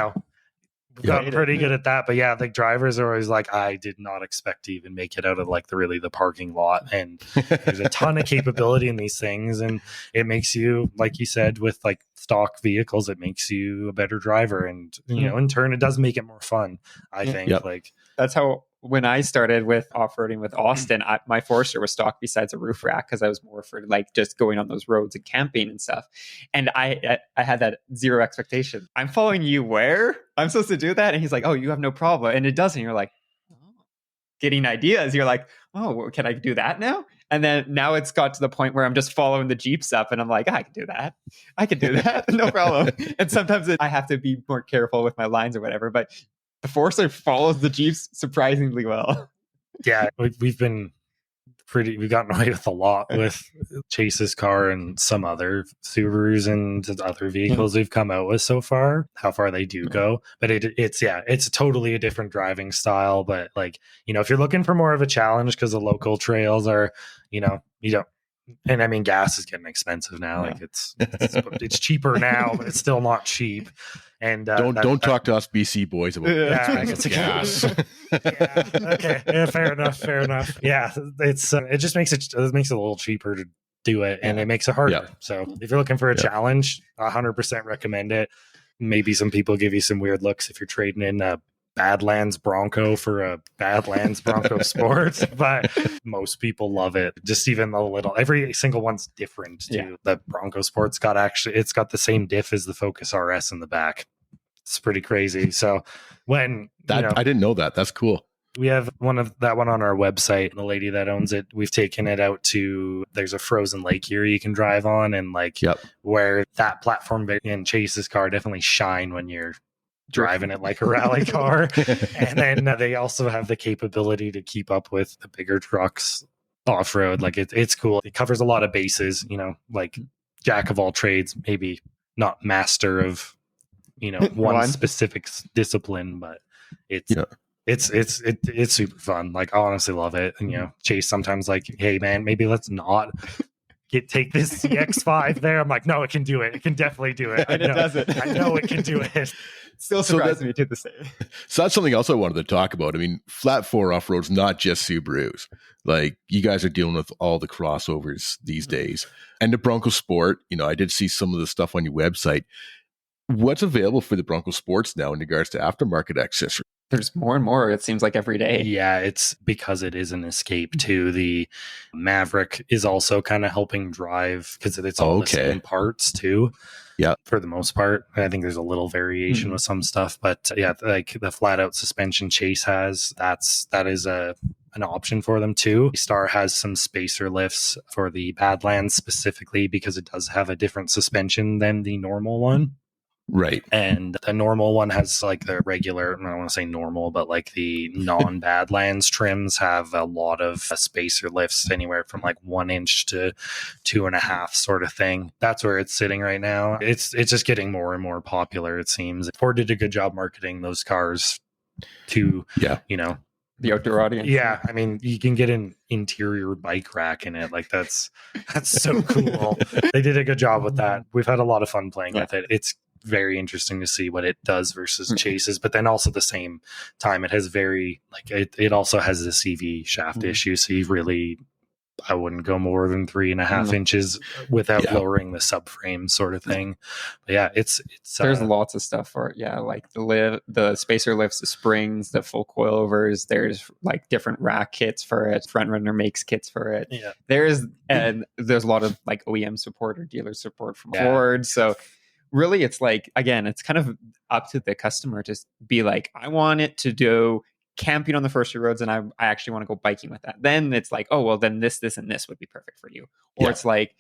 gotten pretty good at that. But yeah, the drivers are always like, I did not expect to even make it out of like the parking lot. And there's a ton of capability in these things. And it makes you, like you said, with like stock vehicles, it makes you a better driver. And, in turn, it does make it more fun, I think. Like that's how, when I started with off-roading with Austin, my Forester was stock besides a roof rack because I was more for like just going on those roads and camping and stuff. And I had that zero expectation. I'm following you where? I'm supposed to do that? And he's like, oh, you have no problem. And it doesn't. You're like, oh. Getting ideas. You're like, oh, well, can I do that now? And then now it's got to the point where I'm just following the Jeeps up and I'm like, I can do that. I can do that. No problem. And sometimes I have to be more careful with my lines or whatever. But the Forester follows the Jeeps surprisingly well. Yeah, we've gotten away with a lot with Chase's car and some other Subarus and other vehicles we've come out with so far, how far they do go. But it's totally a different driving style. But like, if you're looking for more of a challenge, because the local trails are, you don't. And I mean, gas is getting expensive now. Like it's cheaper now, but it's still not cheap. And don't talk to us BC boys about gas. Okay. Yeah, fair enough. Yeah, it just makes it a little cheaper to do it, and it makes it harder. So if you're looking for a challenge, 100% recommend it. Maybe some people give you some weird looks if you're trading in a Badlands Bronco for a Badlands Bronco Sport, but most people love it. Just even every single one's different too. The Bronco Sport's it's got the same diff as the Focus RS in the back. It's pretty crazy. So when I didn't know that. That's cool. We have one on our website. The lady that owns it, we've taken it out to, there's a frozen lake here you can drive on, and where that platform and Chase's car definitely shine when you're driving it like a rally car. And then they also have the capability to keep up with the bigger trucks off-road. Like it's cool. It covers a lot of bases, like jack of all trades, maybe not master of, one specific discipline, but it's super fun. Like I honestly love it. And, Chase sometimes like, hey man, maybe let's not take this CX-5 there. I'm like, no, it can do it. It can definitely do it. And it does it. I know it can do it. Still surprises me to this day. So that's something else I wanted to talk about. I mean, flat four off-road's not just Subarus. Like, you guys are dealing with all the crossovers these days. And the Bronco Sport, I did see some of the stuff on your website. What's available for the Bronco Sports now in regards to aftermarket accessories? There's more and more, it seems like, every day. Yeah, it's because it is an escape too. The Maverick is also kind of helping drive because it's all the same parts too. Yeah, for the most part. I think there's a little variation with some stuff, but yeah, like the flat out suspension Chase has, that is an option for them too. Star has some spacer lifts for the Badlands specifically because it does have a different suspension than the normal one. Right. And the normal one has like the regular, I don't want to say normal, but like the non-Badlands trims have a lot of spacer lifts, anywhere from like 1 inch to 2.5 sort of thing. That's where it's sitting right now. It's just getting more and more popular, it seems. Ford did a good job marketing those cars to, the outdoor audience. Yeah, I mean, you can get an interior bike rack in it. Like that's so cool. They did a good job with that. We've had a lot of fun playing with it. It's very interesting to see what it does versus Chases, but then also the same time it has it also has the CV shaft issue, so I wouldn't go more than 3.5 inches without lowering the subframe sort of thing. But yeah, it's there's lots of stuff for it. Yeah, like the spacer lifts, the springs, the full coilovers. There's like different rack kits for it. Front Runner makes kits for it. Yeah, there's a lot of like OEM support or dealer support from Ford. So really, it's like, again, it's kind of up to the customer to be like, I want it to do camping on the first few roads, and I actually want to go biking with that. Then it's like, oh, well, then this, and this would be perfect for you. Or it's like,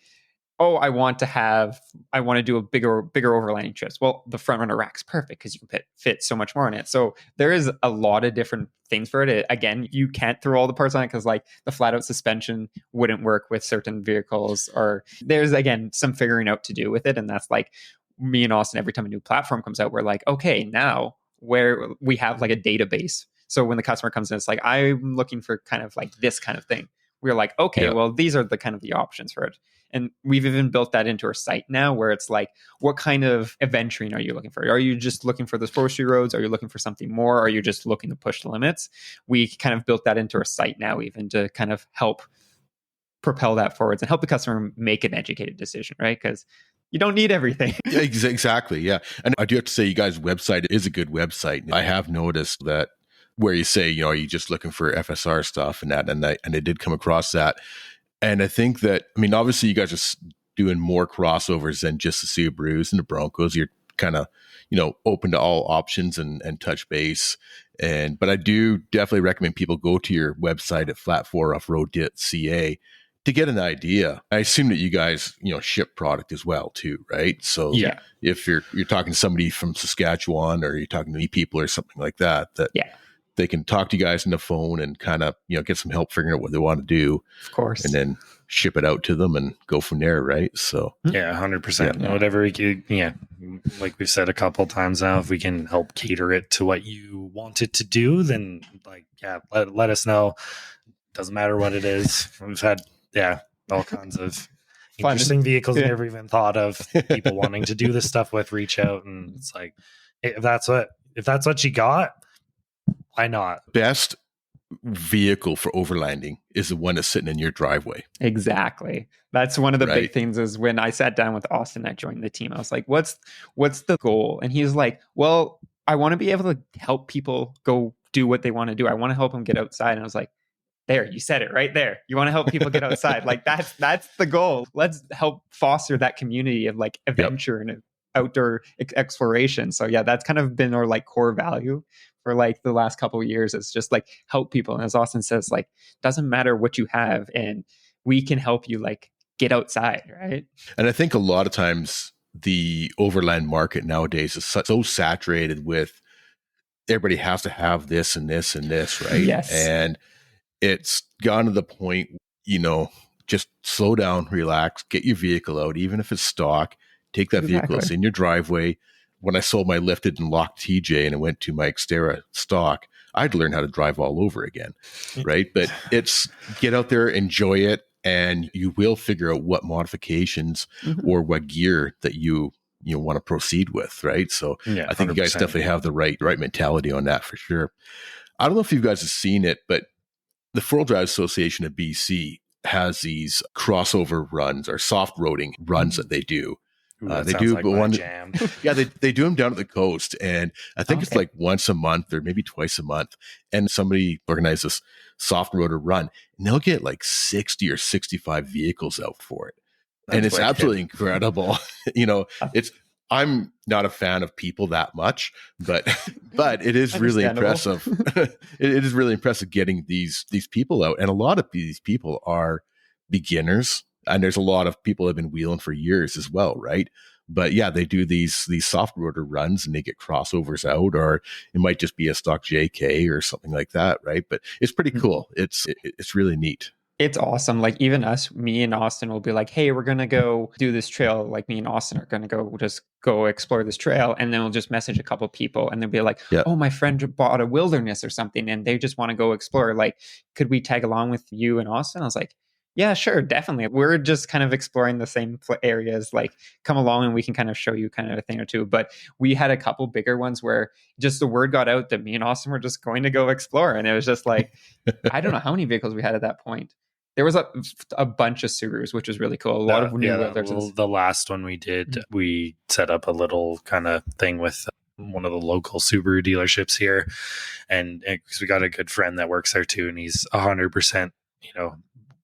oh, I want to do a bigger overlanding trips. Well, the Front Runner rack's perfect because you can fit so much more in it. So there is a lot of different things for it. Again, you can't throw all the parts on it because like the flat out suspension wouldn't work with certain vehicles, or there's, again, some figuring out to do with it. And that's like me and Austin, every time a new platform comes out, we're like, okay, now where we have like a database. So when the customer comes in, it's like, I'm looking for kind of like this kind of thing. We're like, okay, well, these are the kind of the options for it. And we've even built that into our site now, where it's like, what kind of adventuring are you looking for? Are you just looking for the forestry roads? Are you looking for something more? Are you just looking to push the limits? We kind of built that into our site now, even to kind of help propel that forwards and help the customer make an educated decision, right? Because you don't need everything. Yeah, exactly. Yeah. And I do have to say, you guys' website is a good website. I have noticed that where you say, are you just looking for FSR stuff and that, and I did come across that. And I think that, I mean, obviously you guys are doing more crossovers than just the Subarus and the Broncos. You're kind of, open to all options and touch base. But I do definitely recommend people go to your website at flat4offroad.ca to get an idea. I assume that you guys, ship product as well too, right? So if you're talking to somebody from Saskatchewan, or you're talking to me people or something like that, they can talk to you guys on the phone and kind of, get some help figuring out what they want to do. Of course. And then ship it out to them and go from there, right? So yeah, 100%. Yeah. Whatever we can, like we've said a couple of times now, if we can help cater it to what you want it to do, then let us know. Doesn't matter what it is. We've had all kinds of interesting vehicles we never even thought of. People wanting to do this stuff with, reach out, and it's like, hey, if that's what you got, why not? Best vehicle for overlanding is the one that's sitting in your driveway. Exactly. That's one of the big things. Is when I sat down with Austin, I joined the team, I was like, what's the goal? And he's like, well, I want to be able to help people go do what they want to do. I want to help them get outside. And I was like, there, you said it right there. You want to help people get outside. Like that's the goal. Let's help foster that community of like adventure and outdoor exploration. So yeah, that's kind of been our like core value for like the last couple of years. It's just like help people. And as Austin says, like, doesn't matter what you have, and we can help you like get outside, right? And I think a lot of times the overland market nowadays is so saturated with everybody has to have this and this and this, right? Yes. And it's gone to the point, just slow down, relax, get your vehicle out, even if it's stock, take that vehicle, it's in your driveway. When I sold my lifted and locked TJ and I went to my Xterra stock, I'd learn how to drive all over again, right? But it's get out there, enjoy it, and you will figure out what modifications or what gear that you want to proceed with, right? So I think 100%. You guys definitely have the right mentality on that for sure. I don't know if you guys have seen it, but the 4-Wheel Drive Association of BC has these crossover runs or soft roading runs that they do. Ooh, that They sounds do, like but my one, jam. yeah, they do them down at the coast, and I think it's Okay. like once a month or maybe twice a month. And somebody organizes this soft roader run, and they'll get like 60 or 65 vehicles out for it, and That's it's wicked. absolutely incredible. It's I'm not a fan of people that much, but it is really Understandable. impressive. It is really impressive getting these people out, and a lot of these people are beginners, and there's a lot of people that have been wheeling for years as well, right? But yeah, they do these soft rotor runs and they get crossovers out, or it might just be a stock JK or something like that, right? But it's pretty cool. It's really neat. It's awesome. Like even us, me and Austin will be like, hey, we're going to go do this trail. Like me and Austin are going to go explore this trail. And then we'll just message a couple people and they'll be like, Yeah. oh, my friend bought a wilderness or something and they just want to go explore. Like, could we tag along with you and Austin? I was like, yeah, sure, definitely. We're just kind of exploring the same areas. Like, come along and we can kind of show you kind of a thing or two. But we had a couple bigger ones where just the word got out that me and Austin were just going to go explore. And it was just like, I don't know how many vehicles we had at that point. There was a bunch of Subarus, which was really cool. A lot of new Wilderness. The last one we did, we set up a little kind of thing with one of the local Subaru dealerships here, and because we got a good friend that works there too, and he's 100%.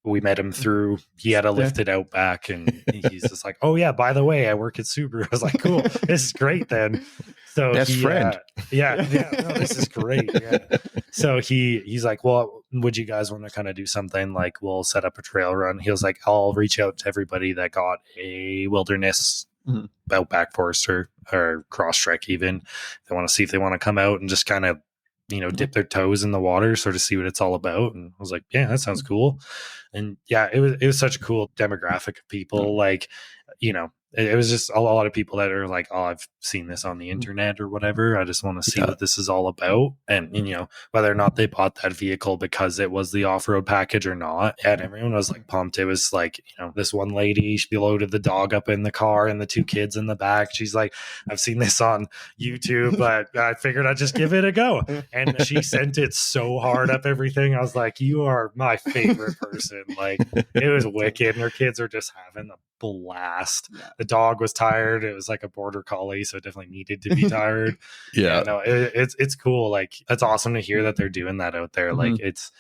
We met him through. He had a lifted Outback, and he's just like, "Oh yeah, by the way, I work at Subaru." I was like, "Cool, this is great then." So best friend. No, this is great. Yeah. So he's like, well, would you guys want to kind of do something like we'll set up a trail run? He was like, I'll reach out to everybody that got a wilderness Outback Forester or cross trek even. They want to see if they want to come out and just kind of dip their toes in the water, sort of see what it's all about. And I was like, yeah, that sounds cool. And yeah, it was such a cool demographic of people. Like, it was just a lot of people that are like, oh, I've seen this on the internet or whatever. I just want to see what this is all about. And, whether or not they bought that vehicle because it was the off-road package or not. And everyone was like pumped. It was like, this one lady, she loaded the dog up in the car and the two kids in the back. She's like, I've seen this on YouTube, but I figured I'd just give it a go. And she sent it so hard up everything. I was like, you are my favorite person. Like, it was wicked. And her kids are just having a blast. The dog was tired. It was like a border collie, so it definitely needed to be tired. It's cool. Like, that's awesome to hear that they're doing that out there. Like, it's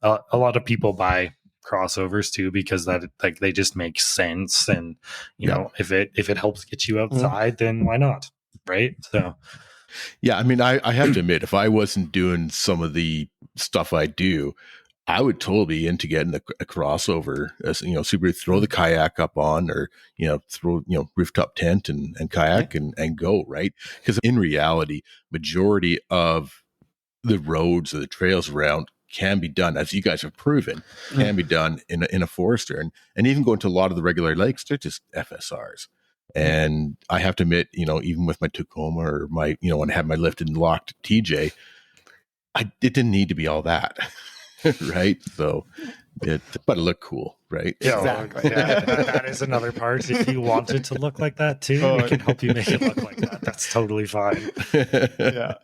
a lot of people buy crossovers too because that like they just make sense, and if it helps get you outside, then why not, right? So yeah, I mean, I have to admit, if I wasn't doing some of the stuff I do, I would totally be into getting a crossover, as Subaru, throw the kayak up on, or throw rooftop tent and kayak and go, right? Because in reality, majority of the roads or the trails around can be done, as you guys have proven, can be done in a Forester, and even going to a lot of the regular lakes, they're just FSRs. And I have to admit, even with my Tacoma or my when I had my lifted and locked TJ, it didn't need to be all that. Right, so but it looked cool, right? Yeah, exactly. That is another part. If you want it to look like that too, we can help you make it look like that. That's totally fine. Yeah.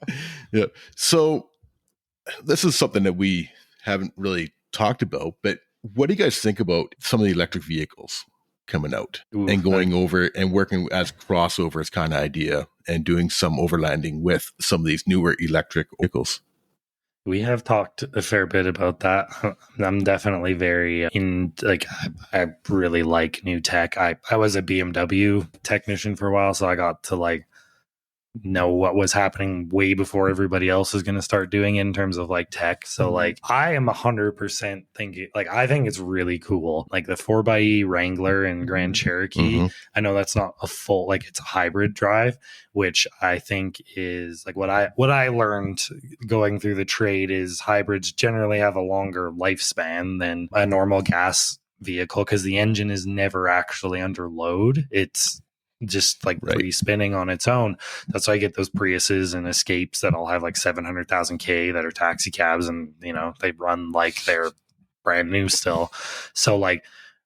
So this is something that we haven't really talked about, but what do you guys think about some of the electric vehicles coming out and going over and working as crossovers kind of idea and doing some overlanding with some of these newer electric vehicles? We have talked a fair bit about that. I'm definitely very I really like new tech. I was a BMW technician for a while, so I got to know what was happening way before everybody else was going to start doing it in terms of tech. So I am 100% thinking I think it's really cool. Like the 4xe Wrangler and Grand Cherokee. I know that's not a full it's a hybrid drive, which I think is what I learned going through the trade is hybrids generally have a longer lifespan than a normal gas vehicle because the engine is never actually under load. It's just free spinning on its own. That's why I get those Priuses and Escapes that all have 700,000 K that are taxi cabs, and they run like they're brand new still. So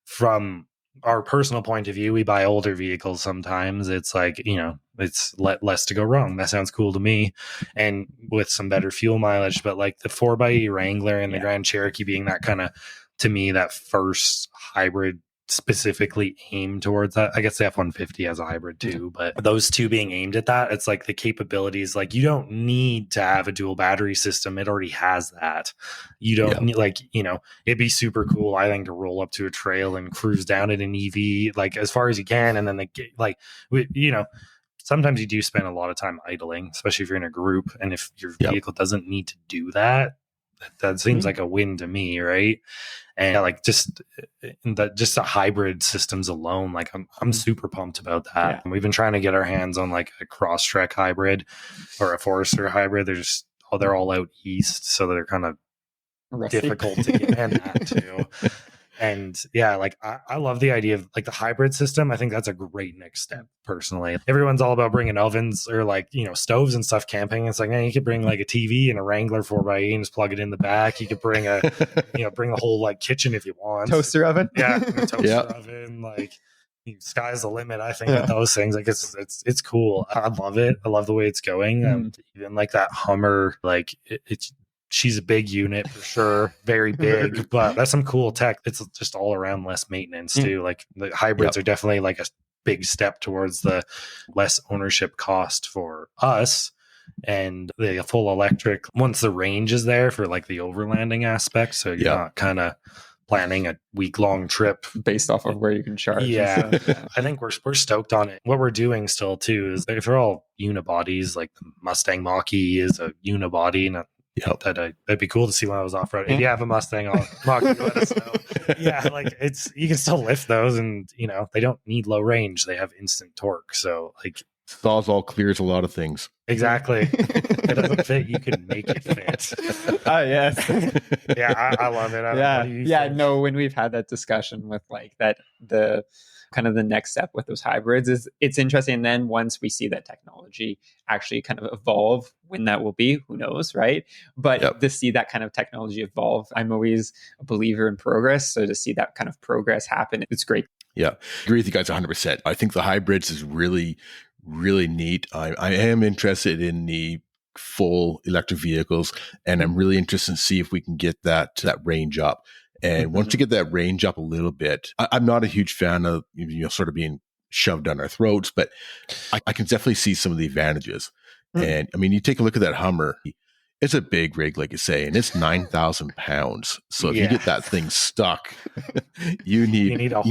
from our personal point of view, we buy older vehicles sometimes. It's it's less to go wrong. That sounds cool to me, and with some better fuel mileage. But the 4xe Wrangler and the Grand Cherokee being that kind of, to me, that first hybrid specifically aimed towards that. I guess the F-150 has a hybrid too, but those two being aimed at that, it's like the capabilities, like you don't need to have a dual battery system. It already has that. You don't need, like, you know, it'd be super cool, I think, to roll up to a trail and cruise down in an EV, like as far as you can. And then you know, sometimes you do spend a lot of time idling, especially if you're in a group. And if your vehicle doesn't need to do that, that seems like a win to me, right? And like just the hybrid systems alone, like I'm super pumped about that. Yeah. And we've been trying to get our hands on like a Crosstrek hybrid or a Forester hybrid. They're all out east, so they're kind of difficult to get in that too. And yeah, like I love the idea of like the hybrid system. I think that's a great next step personally. Everyone's all about bringing ovens or like, you know, stoves and stuff camping. It's like, man, you could bring like a TV and a Wrangler 4x8 and just plug it in the back. You could bring bring a whole like kitchen if you want. Toaster oven. Yeah. A toaster oven. Like, sky's the limit, I think, with those things. Like it's cool. I love it. I love the way it's going. Even like that Hummer, like she's a big unit for sure, very big, but that's some cool tech. It's just all around less maintenance too. Like the hybrids are definitely like a big step towards the less ownership cost for us. And the full electric, once the range is there for like the overlanding aspect, so you're not kind of planning a week-long trip based off of where you can charge. Yeah. I think we're stoked on it. What we're doing still too is if they're all unibodies, like the Mustang Mach-E is a unibody, and that'd be cool to see when I was off-road. If you have a Mustang Mach-E, let us know. Yeah, like you can still lift those, and you know, they don't need low range, they have instant torque, so like Sawzall clears a lot of things. Exactly. It doesn't fit, you can make it fit. Oh yes. Yeah, I love it. No, when we've had that discussion with like that, the kind of the next step with those hybrids is it's interesting. And then once we see that technology actually kind of evolve, when that will be, who knows, right? But to see that kind of technology evolve, I'm always a believer in progress. So to see that kind of progress happen, it's great. Yeah, I agree with you guys 100%. I think the hybrids is really, really neat. I am interested in the full electric vehicles, and I'm really interested to see if we can get that range up. And once you get that range up a little bit, I'm not a huge fan of, you know, sort of being shoved down our throats, but I can definitely see some of the advantages. And I mean, you take a look at that Hummer. It's a big rig, like you say, and it's 9,000 pounds. So if you get that thing stuck, you need help.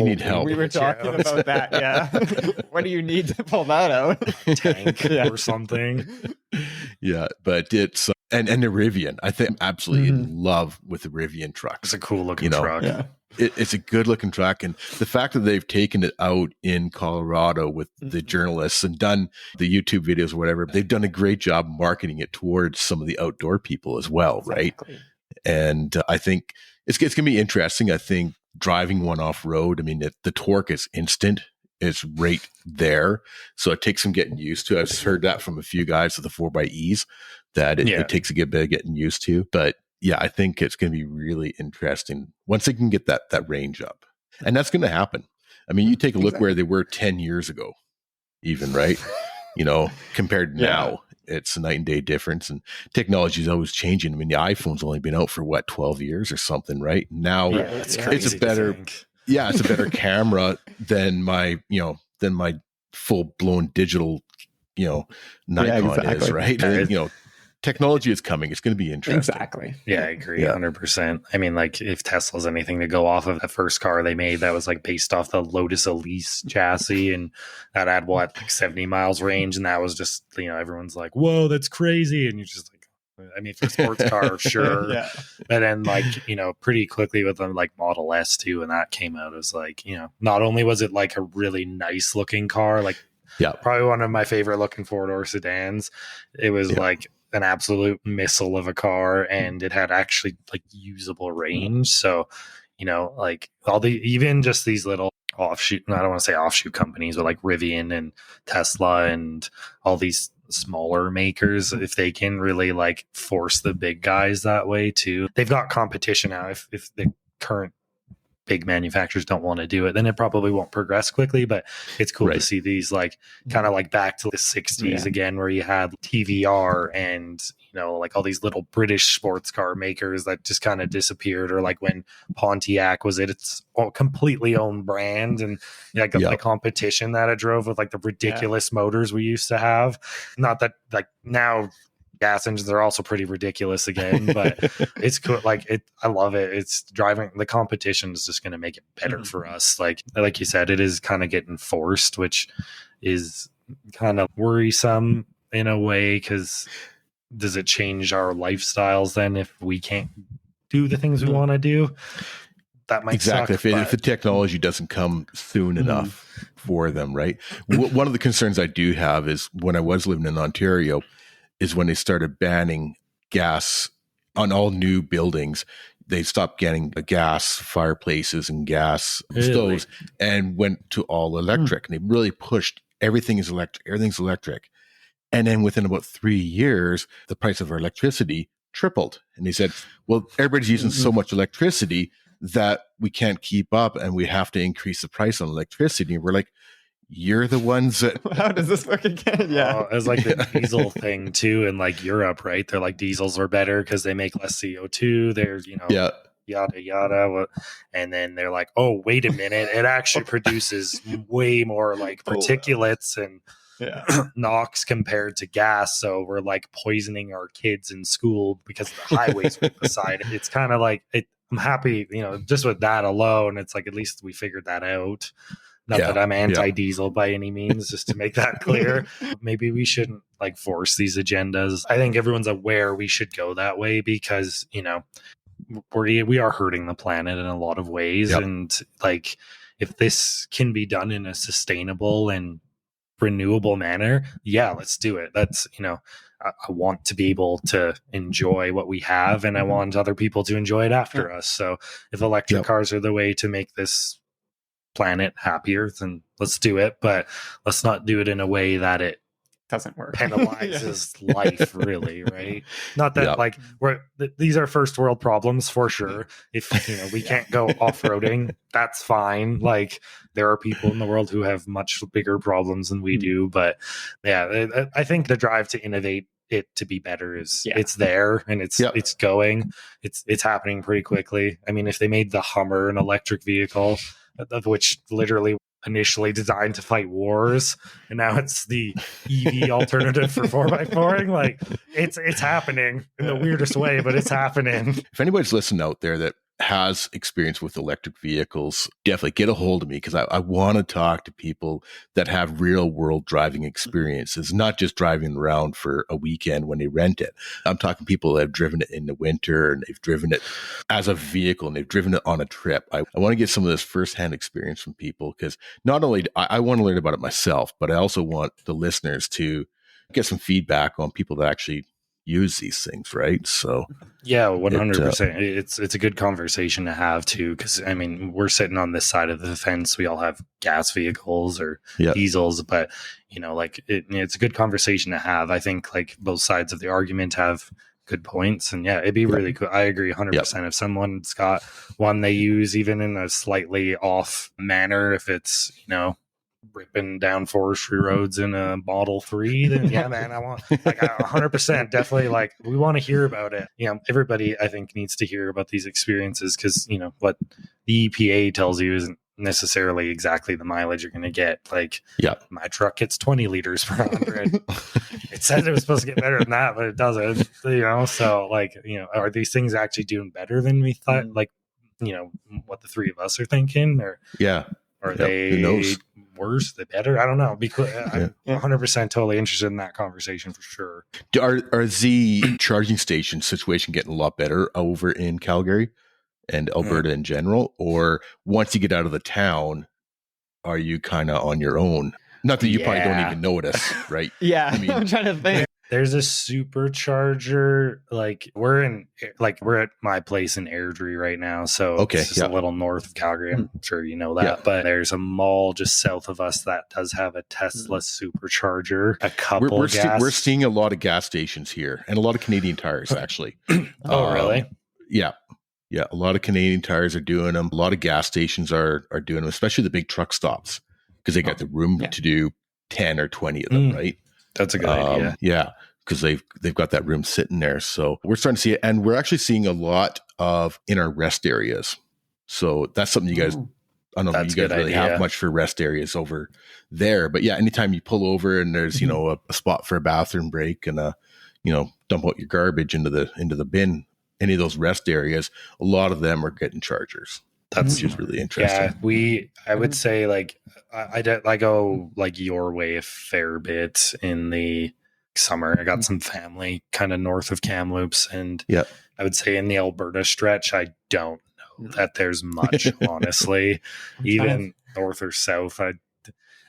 We were talking about that. Yeah. What do you need to pull that out? Tank or something. Yeah, but it's and the Rivian. I think I'm absolutely in love with the Rivian truck. It's a cool looking truck. Yeah. It's a good looking truck, and the fact that they've taken it out in Colorado with the journalists and done the YouTube videos or whatever, they've done a great job marketing it towards some of the outdoor people as well, right? And I think it's going to be interesting. I think driving one off road, I mean, the torque is instant. It's right there. So it takes some getting used to. I've heard that from a few guys with the 4xEs that it takes a good bit of getting used to. But yeah, I think it's going to be really interesting once they can get that range up. And that's going to happen. I mean, you take a look where they were 10 years ago, even, right? You know, compared to now, it's a night and day difference. And technology is always changing. I mean, the iPhone's only been out for 12 years or something, right? Now it's a better, it's a better camera than my full blown digital, Nikon is, right? And, technology is coming. It's going to be interesting. Exactly. Yeah, I agree 100%. I mean, like if Tesla's anything to go off of, the first car they made that was like based off the Lotus Elise chassis, and that had like 70 miles range, and that was just, everyone's like, whoa, that's crazy. And you're just like, I mean, for a sports car, sure. But then like, pretty quickly with them like Model S too, and that came out, it was like, not only was it like a really nice looking car, like probably one of my favorite looking four-door sedans, it was like an absolute missile of a car, and it had actually like usable range. So, like even just these little offshoot, I don't want to say offshoot companies, but like Rivian and Tesla and all these smaller makers, if they can really like force the big guys that way too, they've got competition now. If the current big manufacturers don't want to do it, then it probably won't progress quickly. But it's cool to see these like kind of like back to the 60s again, where you had TVR and like all these little British sports car makers that just kind of disappeared, or like when Pontiac was its completely own brand, and like the competition that it drove with like the ridiculous motors we used to have. Not that like now gas engines are also pretty ridiculous again, but it's cool. Like I love it. It's driving. The competition is just going to make it better for us. Like you said, it is kind of getting forced, which is kind of worrisome in a way, because does it change our lifestyles then if we can't do the things we want to do? That might exactly suck, if the technology doesn't come soon enough for them, right? One of the concerns I do have is when I was living in Ontario, is when they started banning gas on all new buildings. They stopped getting gas fireplaces and gas stoves and went to all electric. And they really pushed everything's electric. And then within about 3 years, the price of our electricity tripled. And they said, well, everybody's using so much electricity that we can't keep up and we have to increase the price on electricity. And we're like, you're the ones that how does this work again? It's like the diesel thing too in like Europe, right? They're like diesels are better because they make less CO2. There's yada yada, and then they're like, oh wait a minute, it actually produces way more like particulates and NOx compared to gas, so we're like poisoning our kids in school because the highways right beside it. It's kind of like I'm happy, just with that alone, it's like at least we figured that out. Not that I'm anti-diesel by any means, just to make that clear. Maybe we shouldn't like force these agendas. I think everyone's aware we should go that way because, we are hurting the planet in a lot of ways. Yep. And like, if this can be done in a sustainable and renewable manner, let's do it. That's, I want to be able to enjoy what we have, and I want other people to enjoy it after us. So if electric cars are the way to make this planet happier, then let's do it, but let's not do it in a way that it doesn't work, penalizes life, really, right? Not that like these are first world problems for sure. If we can't go off-roading, that's fine. Like there are people in the world who have much bigger problems than we do, but I think the drive to innovate it to be better is it's there, and it's going, it's happening pretty quickly. I mean, if they made the Hummer an electric vehicle, of which literally initially designed to fight wars, and now it's the EV alternative for 4x4ing, like it's happening in the weirdest way, but it's happening. If anybody's listening out there that has experience with electric vehicles, definitely get a hold of me, because I want to talk to people that have real world driving experiences, not just driving around for a weekend when they rent it. I'm talking people that have driven it in the winter, and they've driven it as a vehicle, and they've driven it on a trip. I want to get some of this firsthand experience from people, because not only I want to learn about it myself, but I also want the listeners to get some feedback on people that actually use these things, right? So 100%. It's a good conversation to have too, because I mean, we're sitting on this side of the fence. We all have gas vehicles or diesels, but it's a good conversation to have. I think like both sides of the argument have good points, and it'd be really cool. I agree 100%. If someone's got one they use even in a slightly off manner, if it's ripping down forestry roads in a Model 3, then man, I want 100%, definitely, like we want to hear about it. Everybody I think needs to hear about these experiences, because what the EPA tells you isn't necessarily exactly the mileage you're going to get. Like my truck gets 20 liters per 100. It said it was supposed to get better than that, but it doesn't. So like are these things actually doing better than we thought? Like what the three of us are thinking, or are they who knows? Worse, the better? I don't know. Because I'm 100% totally interested in that conversation for sure. Are the charging station situation getting a lot better over in Calgary and Alberta in general? Or once you get out of the town, are you kind of on your own? Not that you probably don't even notice, right? I mean, I'm trying to think. There's a supercharger. Like we're at my place in Airdrie right now, so it's just a little north of Calgary. I'm sure you know that, but there's a mall just south of us that does have a Tesla supercharger. A couple. We're seeing a lot of gas stations here, and a lot of Canadian Tires actually. Oh, really? Yeah. A lot of Canadian Tires are doing them. A lot of gas stations are doing them, especially the big truck stops, because they got the room to do 10 or 20 of them, right? That's a good idea. Yeah. because they've got that room sitting there. So we're starting to see it, and we're actually seeing a lot of in our rest areas. So that's something you guys. I don't know if you guys really have much for rest areas over there, but yeah, anytime you pull over and there's a spot for a bathroom break and dump out your garbage into the bin, any of those rest areas, a lot of them are getting chargers. Which is really interesting. Yeah, I would say like I go like your way a fair bit in the summer. I got some family kind of north of Kamloops, and I would say in the Alberta stretch, I don't know that there's much, honestly, even north or south. I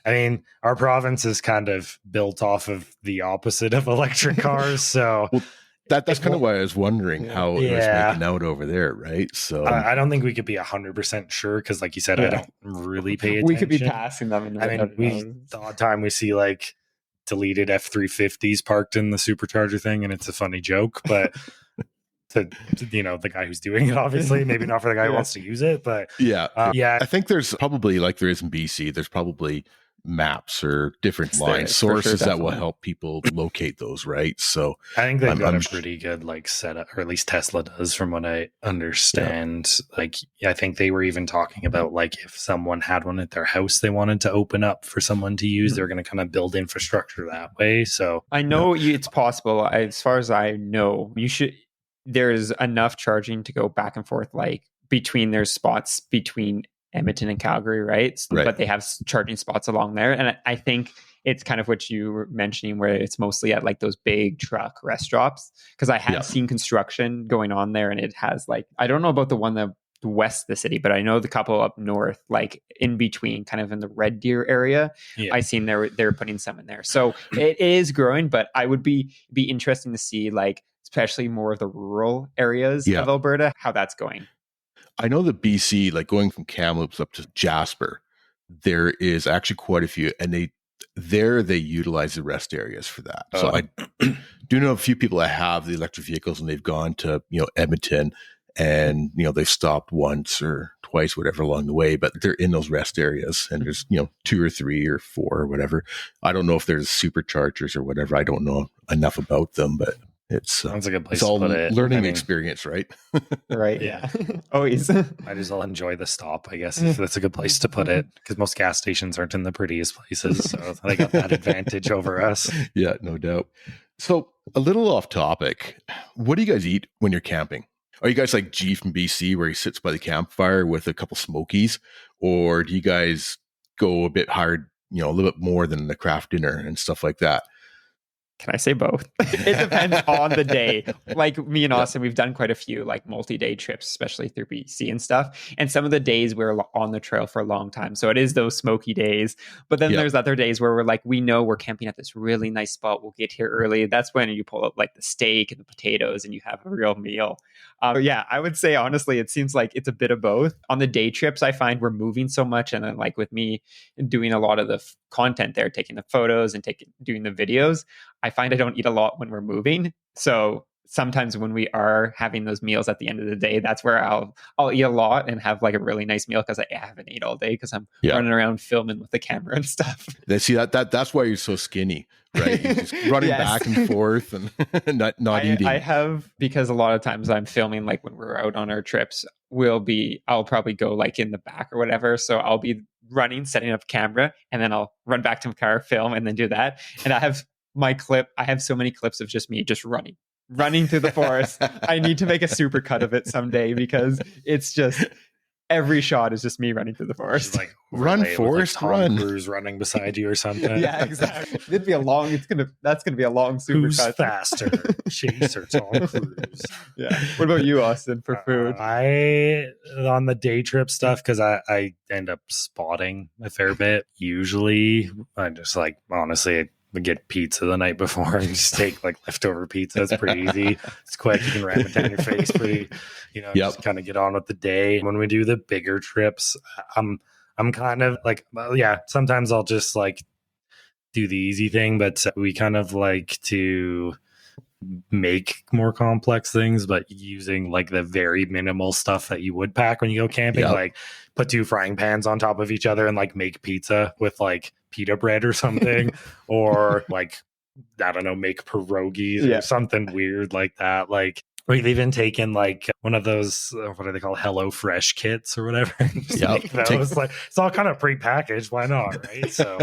mean, our province is kind of built off of the opposite of electric cars, so. Well, that's kind of why I was wondering how it was making out over there, right? So I don't think we could be 100% sure because, like you said, I don't really pay attention. We could be passing them. The odd time we see like deleted F-350s parked in the supercharger thing, and it's a funny joke, but to the guy who's doing it, obviously, maybe not for the guy who wants to use it, but I think there's probably, like there is in BC, there's probably maps or different line sources that will help people locate those, right? So I think they've got a pretty good like setup, or at least Tesla does, from what I understand. Like I think they were even talking about like if someone had one at their house they wanted to open up for someone to use, they're going to kind of build infrastructure that way. So I know it's possible. As far as I know, there's enough charging to go back and forth, like there's spots between Edmonton and Calgary, right? But they have charging spots along there. And I think it's kind of what you were mentioning, where it's mostly at like those big truck rest stops. Because I had seen construction going on there, and it has like, I don't know about the one that west of the city, but I know the couple up north, like in between, kind of in the Red Deer area. I seen they're putting some in there. So it is growing, but I would be interesting to see, like, especially more of the rural areas of Alberta, how that's going. I know the BC, like going from Kamloops up to Jasper, there is actually quite a few, and they utilize the rest areas for that. So I do know a few people that have the electric vehicles, and they've gone to Edmonton, and they've stopped once or twice, whatever, along the way, but they're in those rest areas, and there's 2 or 3 or 4 or whatever. I don't know if there's superchargers or whatever. I don't know enough about them, but sounds like a place it's all to put it. Learning experience, right? Right. Yeah. Always. I just will enjoy the stop, I guess, if that's a good place to put it, because most gas stations aren't in the prettiest places, so they got that advantage over us. Yeah, no doubt. So a little off topic, what do you guys eat when you're camping? Are you guys like G from BC, where he sits by the campfire with a couple smokies, or do you guys go a bit hard, a little bit more than the craft dinner and stuff like that? Can I say both? It depends on the day. Like me and Austin, we've done quite a few like multi-day trips, especially through BC and stuff. And some of the days we're on the trail for a long time. So it is those smoky days. But then there's other days where we're like, we know we're camping at this really nice spot. We'll get here early. That's when you pull up like the steak and the potatoes and you have a real meal. I would say, honestly, it seems like it's a bit of both. On the day trips, I find we're moving so much. And then like with me doing a lot of the content there, taking the photos and doing the videos, I find I don't eat a lot when we're moving. So sometimes when we are having those meals at the end of the day, that's where I'll eat a lot and have like a really nice meal, because I haven't ate all day because I'm running around filming with the camera and stuff. See that's why you're so skinny, right? You're just running back and forth and not eating. I have, because a lot of times I'm filming, like when we're out on our trips, I'll probably go like in the back or whatever. So I'll be running, setting up camera, and then I'll run back to my car, film, and then do that. And I have so many clips of just me just running through the forest. I need to make a super cut of it someday, because it's just every shot is just me running through the forest. Like run, Forrest, like run. Cruise running beside you or something. Yeah, exactly. That's gonna be a long super Who's cut. faster, Chase or Tom Cruise? Yeah. What about you, Austin, for food? I on the day trip stuff, because I end up spotting a fair bit. Usually, I just like honestly. We get pizza the night before and just take like leftover pizza. It's pretty easy. It's quick. You can ram it down your face pretty, just kind of get on with the day. When we do the bigger trips, I'm kind of like, sometimes I'll just like do the easy thing, but we kind of like to make more complex things, but using like the very minimal stuff that you would pack when you go camping, like put 2 frying pans on top of each other and like make pizza with like pita bread or something, or like I don't know, make pierogies or something weird like that. Like we've even taken like one of those, what are they called? Hello Fresh kits or whatever. Make those. Like it's all kind of prepackaged. Why not? Right. So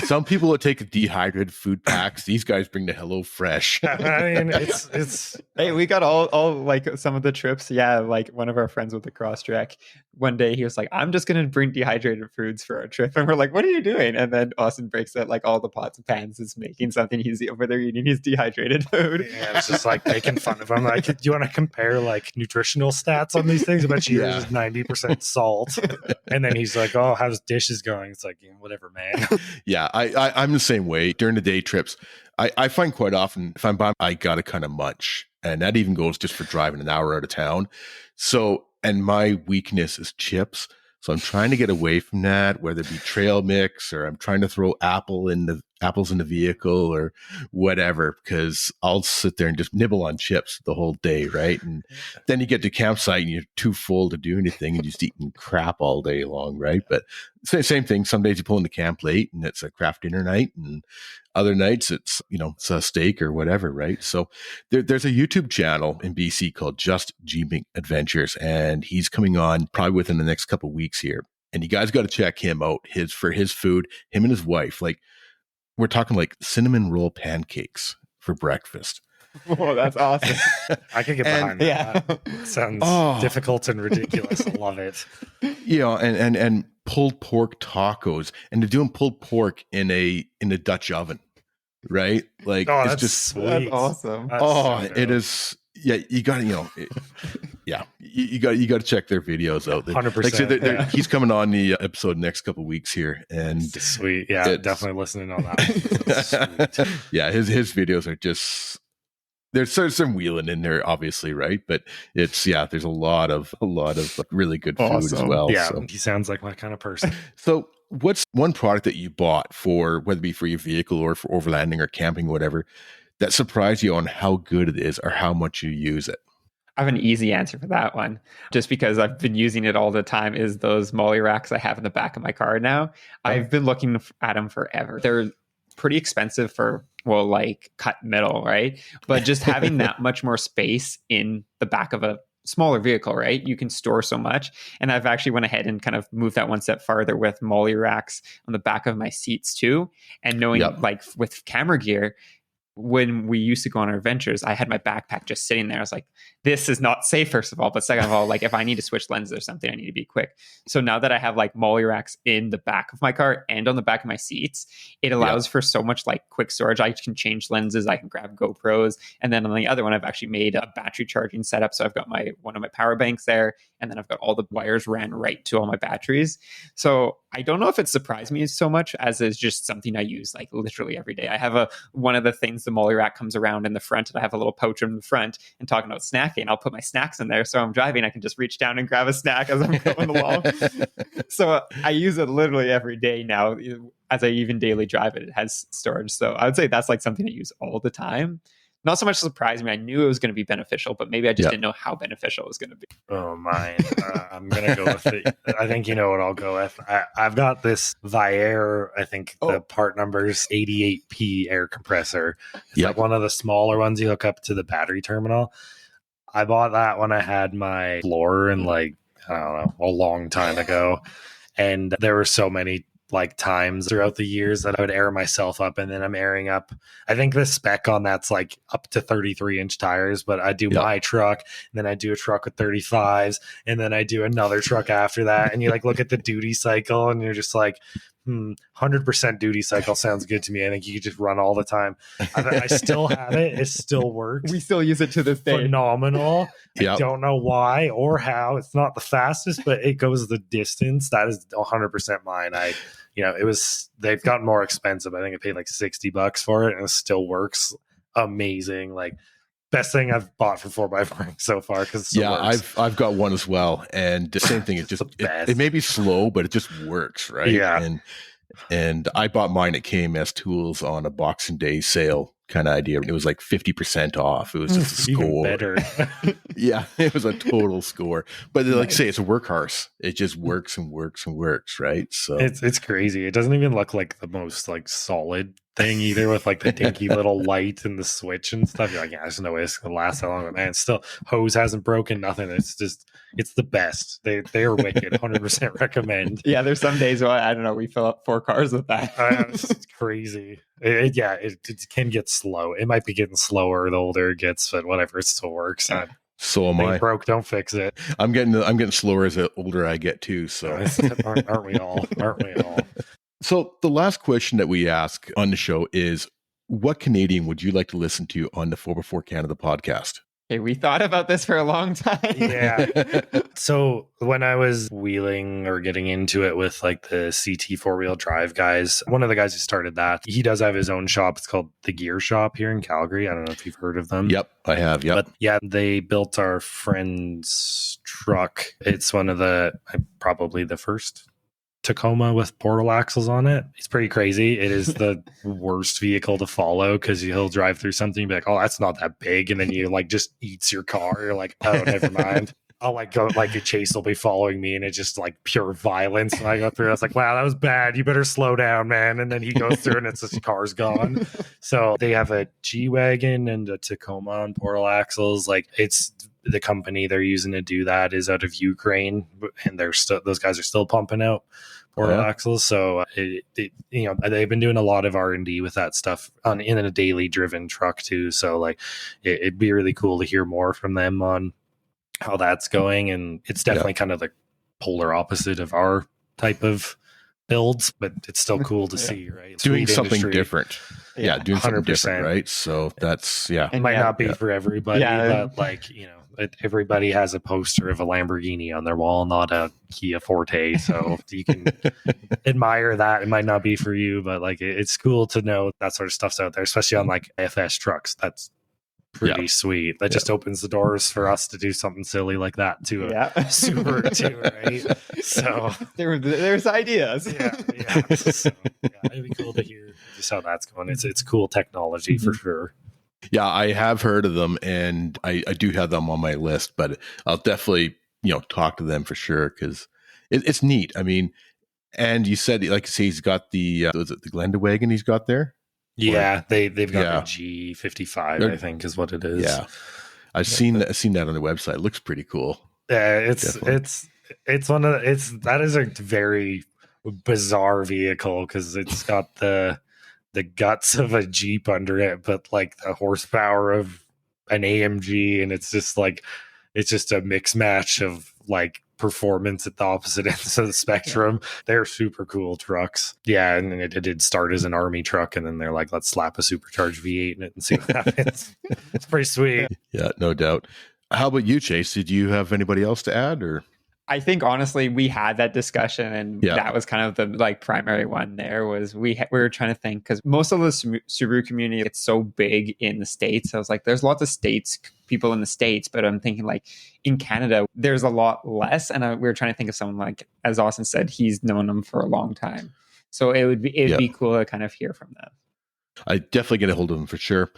some people would take dehydrated food packs. These guys bring the Hello Fresh. I mean, it's hey, we got all like some of the trips. Yeah. Like one of our friends with the cross track, one day he was like, I'm just going to bring dehydrated foods for our trip. And we're like, what are you doing? And then Austin breaks out like all the pots and pans is making something. He's over there eating his dehydrated food. Yeah, it's just like making fun of him. Like, do you want to compare like nutritional stats on these things? I bet you yours is 90% salt. And then he's like, oh, how's dishes going? It's like, whatever, man. Yeah, I'm the same way. During the day trips, I find quite often if I'm by, I got to kind of munch. And that even goes just for driving an hour out of town. So, and my weakness is chips. So I'm trying to get away from that, whether it be trail mix or I'm trying to throw apples in the vehicle or whatever, because I'll sit there and just nibble on chips the whole day, right? And then you get to campsite and you're too full to do anything and just eating crap all day long, right? But same thing. Some days you pull into camp late and it's a craft dinner night, and other nights it's it's a steak or whatever, right? So there's a YouTube channel in BC called Just Jeeping Adventures, and he's coming on probably within the next couple of weeks here. And you guys got to check him out. For his food, him and his wife, like we're talking like cinnamon roll pancakes for breakfast. Oh, that's awesome. I can get behind that. Yeah. Sounds difficult and ridiculous. I love it. And pulled pork tacos, and they're doing pulled pork in a Dutch oven, right? Like it's just sweet. That's awesome. It is. Yeah, you got to you got to check their videos out. 100%. Like, he's coming on the episode next couple of weeks here, and sweet. Yeah, definitely listening on that. Sweet. Yeah, his videos are just. There's some wheeling in there, obviously, right? But it's there's a lot of really good food as well. Yeah, so. He sounds like my kind of person. So, what's one product that you bought for whether it be for your vehicle or for overlanding or camping, or whatever, that surprised you on how good it is or how much you use it? I have an easy answer for that one, just because I've been using it all the time, is those molly racks I have in the back of my car now. I've been looking at them forever. They're pretty expensive for, like cut metal, right? But just having that much more space in the back of a smaller vehicle, right? You can store so much. And I've actually went ahead and kind of moved that one step farther with molly racks on the back of my seats too. And knowing like with camera gear, when we used to go on our adventures, I had my backpack just sitting there. I was like, this is not safe, first of all. But second of all, like if I need to switch lenses or something, I need to be quick. So now that I have like molly racks in the back of my car and on the back of my seats, it allows for so much like quick storage. I can change lenses. I can grab GoPros. And then on the other one, I've actually made a battery charging setup. So I've got one of my power banks there. And then I've got all the wires ran right to all my batteries. So I don't know if it surprised me so much as it's just something I use like literally every day. I have one of the things, the molly rack comes around in the front, and I have a little pouch in the front. And talking about snacking, I'll put my snacks in there. So I'm driving, I can just reach down and grab a snack as I'm going along. So I use it literally every day now. As I even daily drive it, it has storage. So I would say that's like something I use all the time. Not so much surprised me. I knew it was going to be beneficial, but maybe I just didn't know how beneficial it was going to be. Oh, mine. I'm going to go with it. I think you know what I'll go with. I've got this Viair, I think the part number's 88P air compressor. It's like one of the smaller ones you hook up to the battery terminal. I bought that when I had my Explorer in like, I don't know, a long time ago. And there were so many like times throughout the years that I would air myself up, and then I'm airing up. I think the spec on that's like up to 33-inch tires, but I do my truck, and then I do a truck with 35s, and then I do another truck after that. And you like look at the duty cycle, and you're just like, 100% duty cycle sounds good to me. I think you could just run all the time. I still have it. It still works. We still use it to this day. Phenomenal. I don't know why or how. It's not the fastest, but it goes the distance. That is 100% mine. They've gotten more expensive. I think I paid like $60 for it, and it still works amazing. Like best thing I've bought for 4x4 so far. Cause I've got one as well. And the same thing. It's just, it may be slow, but it just works. Right. Yeah. And I bought mine at KMS Tools on a Boxing Day sale kind of idea. It was like 50% off. It was just a score. Even better. Yeah, it was a total score. But like say, it's a workhorse. It just works and works and works, right? So it's crazy. It doesn't even look like the most like solid thing either, with like the dinky little light and the switch and stuff. You're like, yeah, there's no way it's gonna last that long. But man, still, hose hasn't broken, nothing. It's the best. They are wicked. 100% recommend. Yeah, there's some days where I don't know, we fill up 4 cars with that. It's crazy. It can get slow. It might be getting slower the older it gets, but whatever, it still works. So am I. Broke, don't fix it. I'm getting slower as the older I get too. So aren't we all? Aren't we all? So the last question that we ask on the show is, what Canadian would you like to listen to on the 4x4 Canada podcast? Okay, we thought about this for a long time. Yeah. So when I was wheeling or getting into it with like the CT 4-wheel drive guys, one of the guys who started that, he does have his own shop. It's called The Gear Shop here in Calgary. I don't know if you've heard of them. Yep, I have. Yep. But yeah, they built our friend's truck. It's one of the, probably the first Tacoma with portal axles on it. It's pretty crazy. It is the worst vehicle to follow because he'll drive through something and be like, oh, that's not that big, and then you like just eats your car. You're like, oh, never mind. I'll like go, like a Chase will be following me and it's just like pure violence. And I go through, I was like, wow, that was bad. You better slow down, man. And then he goes through and it's just car's gone. So they have a G-Wagon and a Tacoma on portal axles. Like, it's the company they're using to do that is out of Ukraine, and they're still, those guys are still pumping out portal axles. So they've been doing a lot of R&D with that stuff in a daily driven truck too. So like it'd be really cool to hear more from them on how that's going. And it's definitely kind of the polar opposite of our type of builds, but it's still cool to see, right? Doing something different. Yeah, doing 100%. something different, right? So that's, It might not be for everybody, but like, everybody has a poster of a Lamborghini on their wall, not a Kia Forte. So you can admire that. It might not be for you, but like it's cool to know that sort of stuff's out there, especially on like FS trucks. That's pretty sweet. That just opens the doors for us to do something silly like that to a Subaru too, right? So there's ideas. So, it'd be cool to hear just how that's going. It's cool technology for sure. Yeah, I have heard of them, and I do have them on my list, but I'll definitely, talk to them for sure, because it's neat. I mean, and you said, like you say, he's got the Glenda wagon he's got there? Yeah, they've got the G55, I think is what it is. Yeah. I've seen that on the website. It looks pretty cool. Yeah, that is a very bizarre vehicle because it's got the guts of a Jeep under it, but like the horsepower of an AMG, and it's just a mix match of like performance at the opposite ends of the spectrum. They're super cool trucks. Yeah, and it did start as an army truck, and then they're like, let's slap a supercharged V8 in it and see what happens. It's pretty sweet. Yeah, no doubt. How about you, Chase? Did you have anybody else to add, or? I think honestly we had that discussion, and that was kind of the like primary one. There was we were trying to think, because most of the Subaru community, it's so big in the States. I was like, there's lots of people in the States, but I'm thinking like in Canada there's a lot less, and we were trying to think of someone like, as Austin said, he's known them for a long time, so it'd be cool to kind of hear from them. I definitely get a hold of them for sure.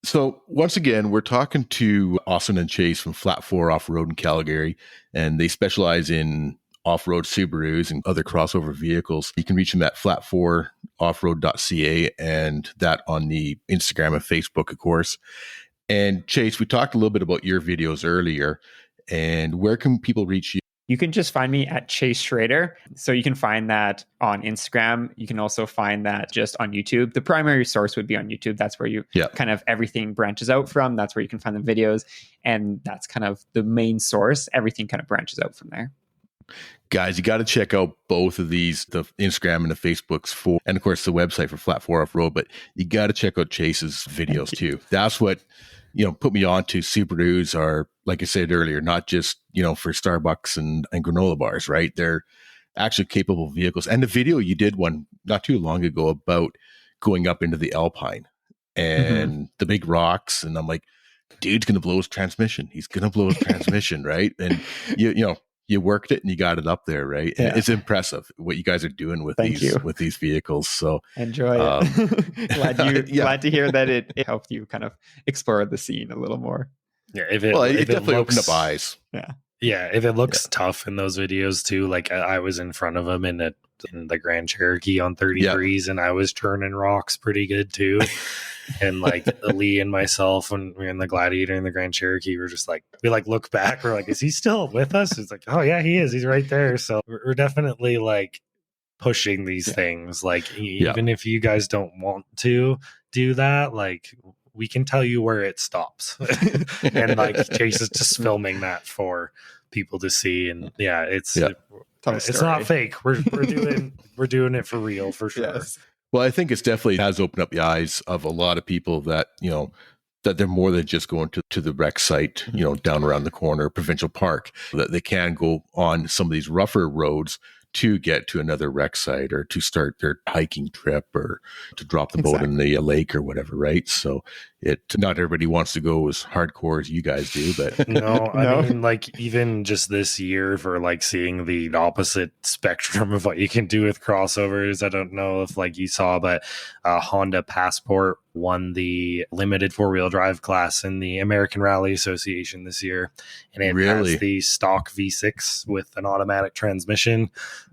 So once again, we're talking to Austin and Chase from Flat 4 Off-Road in Calgary, and they specialize in off-road Subarus and other crossover vehicles. You can reach them at flat4offroad.ca, and that on the Instagram and Facebook, of course. And Chase, we talked a little bit about your videos earlier, and where can people reach you? You can just find me at Chase Schrader. So you can find that on Instagram. You can also find that just on YouTube. The primary source would be on YouTube. That's where you kind of everything branches out from. That's where you can find the videos. And that's kind of the main source. Everything kind of branches out from there. Guys, you got to check out both of these, the Instagram and the Facebooks and of course the website for Flat 4 Off-Road, but you got to check out Chase's videos too. That's what, put me on to Subarus are, like I said earlier, not just, for Starbucks and granola bars, right? They're actually capable vehicles. And the video you did one not too long ago about going up into the Alpine and the big rocks. And I'm like, dude's going to blow his transmission. He's going to blow his transmission, right? And you worked it and you got it up there, right? And it's impressive what you guys are doing with these vehicles. So enjoy it. Glad to hear that it helped you kind of explore the scene a little more. Yeah, it definitely opened up eyes. Yeah, if it looks tough in those videos too, like I was in front of them in a in the Grand Cherokee on 33s, and I was churning rocks pretty good too. And like Lee and myself, when we were in the Gladiator and the Grand Cherokee, we're just like, we like look back, we're like, is he still with us? It's like, oh yeah, he is. He's right there. So we're definitely like pushing these things. Like even if you guys don't want to do that, like we can tell you where it stops. And like Chase is just filming that for people to see. And it's not fake. We're doing it for real, for sure. Yes. Well, I think it's definitely has opened up the eyes of a lot of people that, that they're more than just going to the rec site, down around the corner, Provincial Park, that they can go on some of these rougher roads to get to another rec site or to start their hiking trip or to drop the boat in the lake or whatever, right? So not everybody wants to go as hardcore as you guys do, but no, I mean, like even just this year for like seeing the opposite spectrum of what you can do with crossovers. I don't know if like you saw, but Honda Passport won the limited 4-wheel drive class in the American Rally Association this year. And it has the stock V6 with an automatic transmission,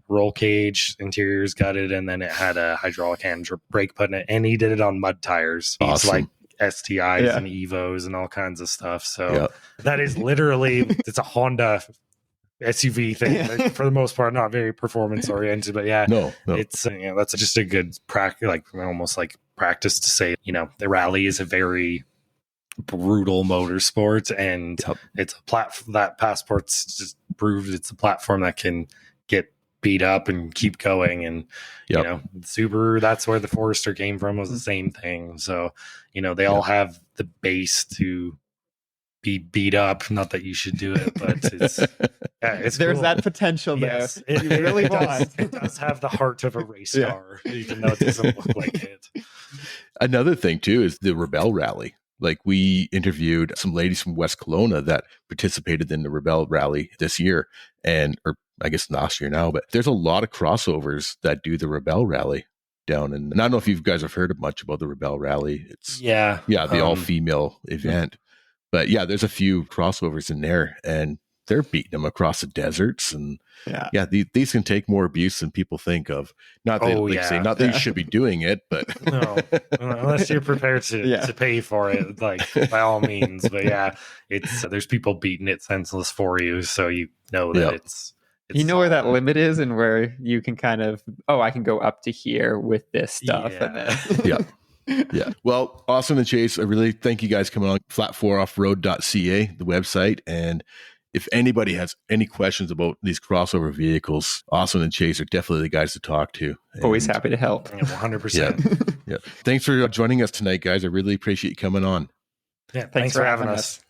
roll cage, interior's gutted, and then it had a hydraulic hand brake put in it. And he did it on mud tires. Awesome. It's like STIs and Evos and all kinds of stuff. So that is literally, it's a Honda SUV thing. Like, for the most part, not very performance oriented, but no. It's that's just a good practice, like almost like practice to say, the rally is a very brutal motorsport, and it's a that Passport's just proved it's a platform that can get beat up and keep going. And Subaru, that's where the Forester came from, was the same thing. So they all have the base to be beat up. Not that you should do it, but it's there's cool. That potential there. Yes, it really does. It does have the heart of a race car, even though it doesn't look like it. Another thing too is the Rebel Rally. Like, we interviewed some ladies from West Kelowna that participated in the Rebel Rally this year, or I guess last year now, but there's a lot of crossovers that do the Rebel Rally down. And I don't know if you guys have heard much about the Rebel Rally. It's the all-female event. But there's a few crossovers in there, and they're beating them across the deserts. And these can take more abuse than people think of. Not that not that you should be doing it, but no, unless you're prepared to pay for it, like by all means. But it's there's people beating it senseless for you, so you know that it's you know where that limit is, and where you can kind of I can go up to here with this stuff, and then Well, Austin and Chase, I really thank you guys coming on. flat4offroad.ca, the website. And if anybody has any questions about these crossover vehicles, Austin and Chase are definitely the guys to talk to. Always happy to help. 100%. Thanks for joining us tonight, guys. I really appreciate you coming on. Thanks for having us.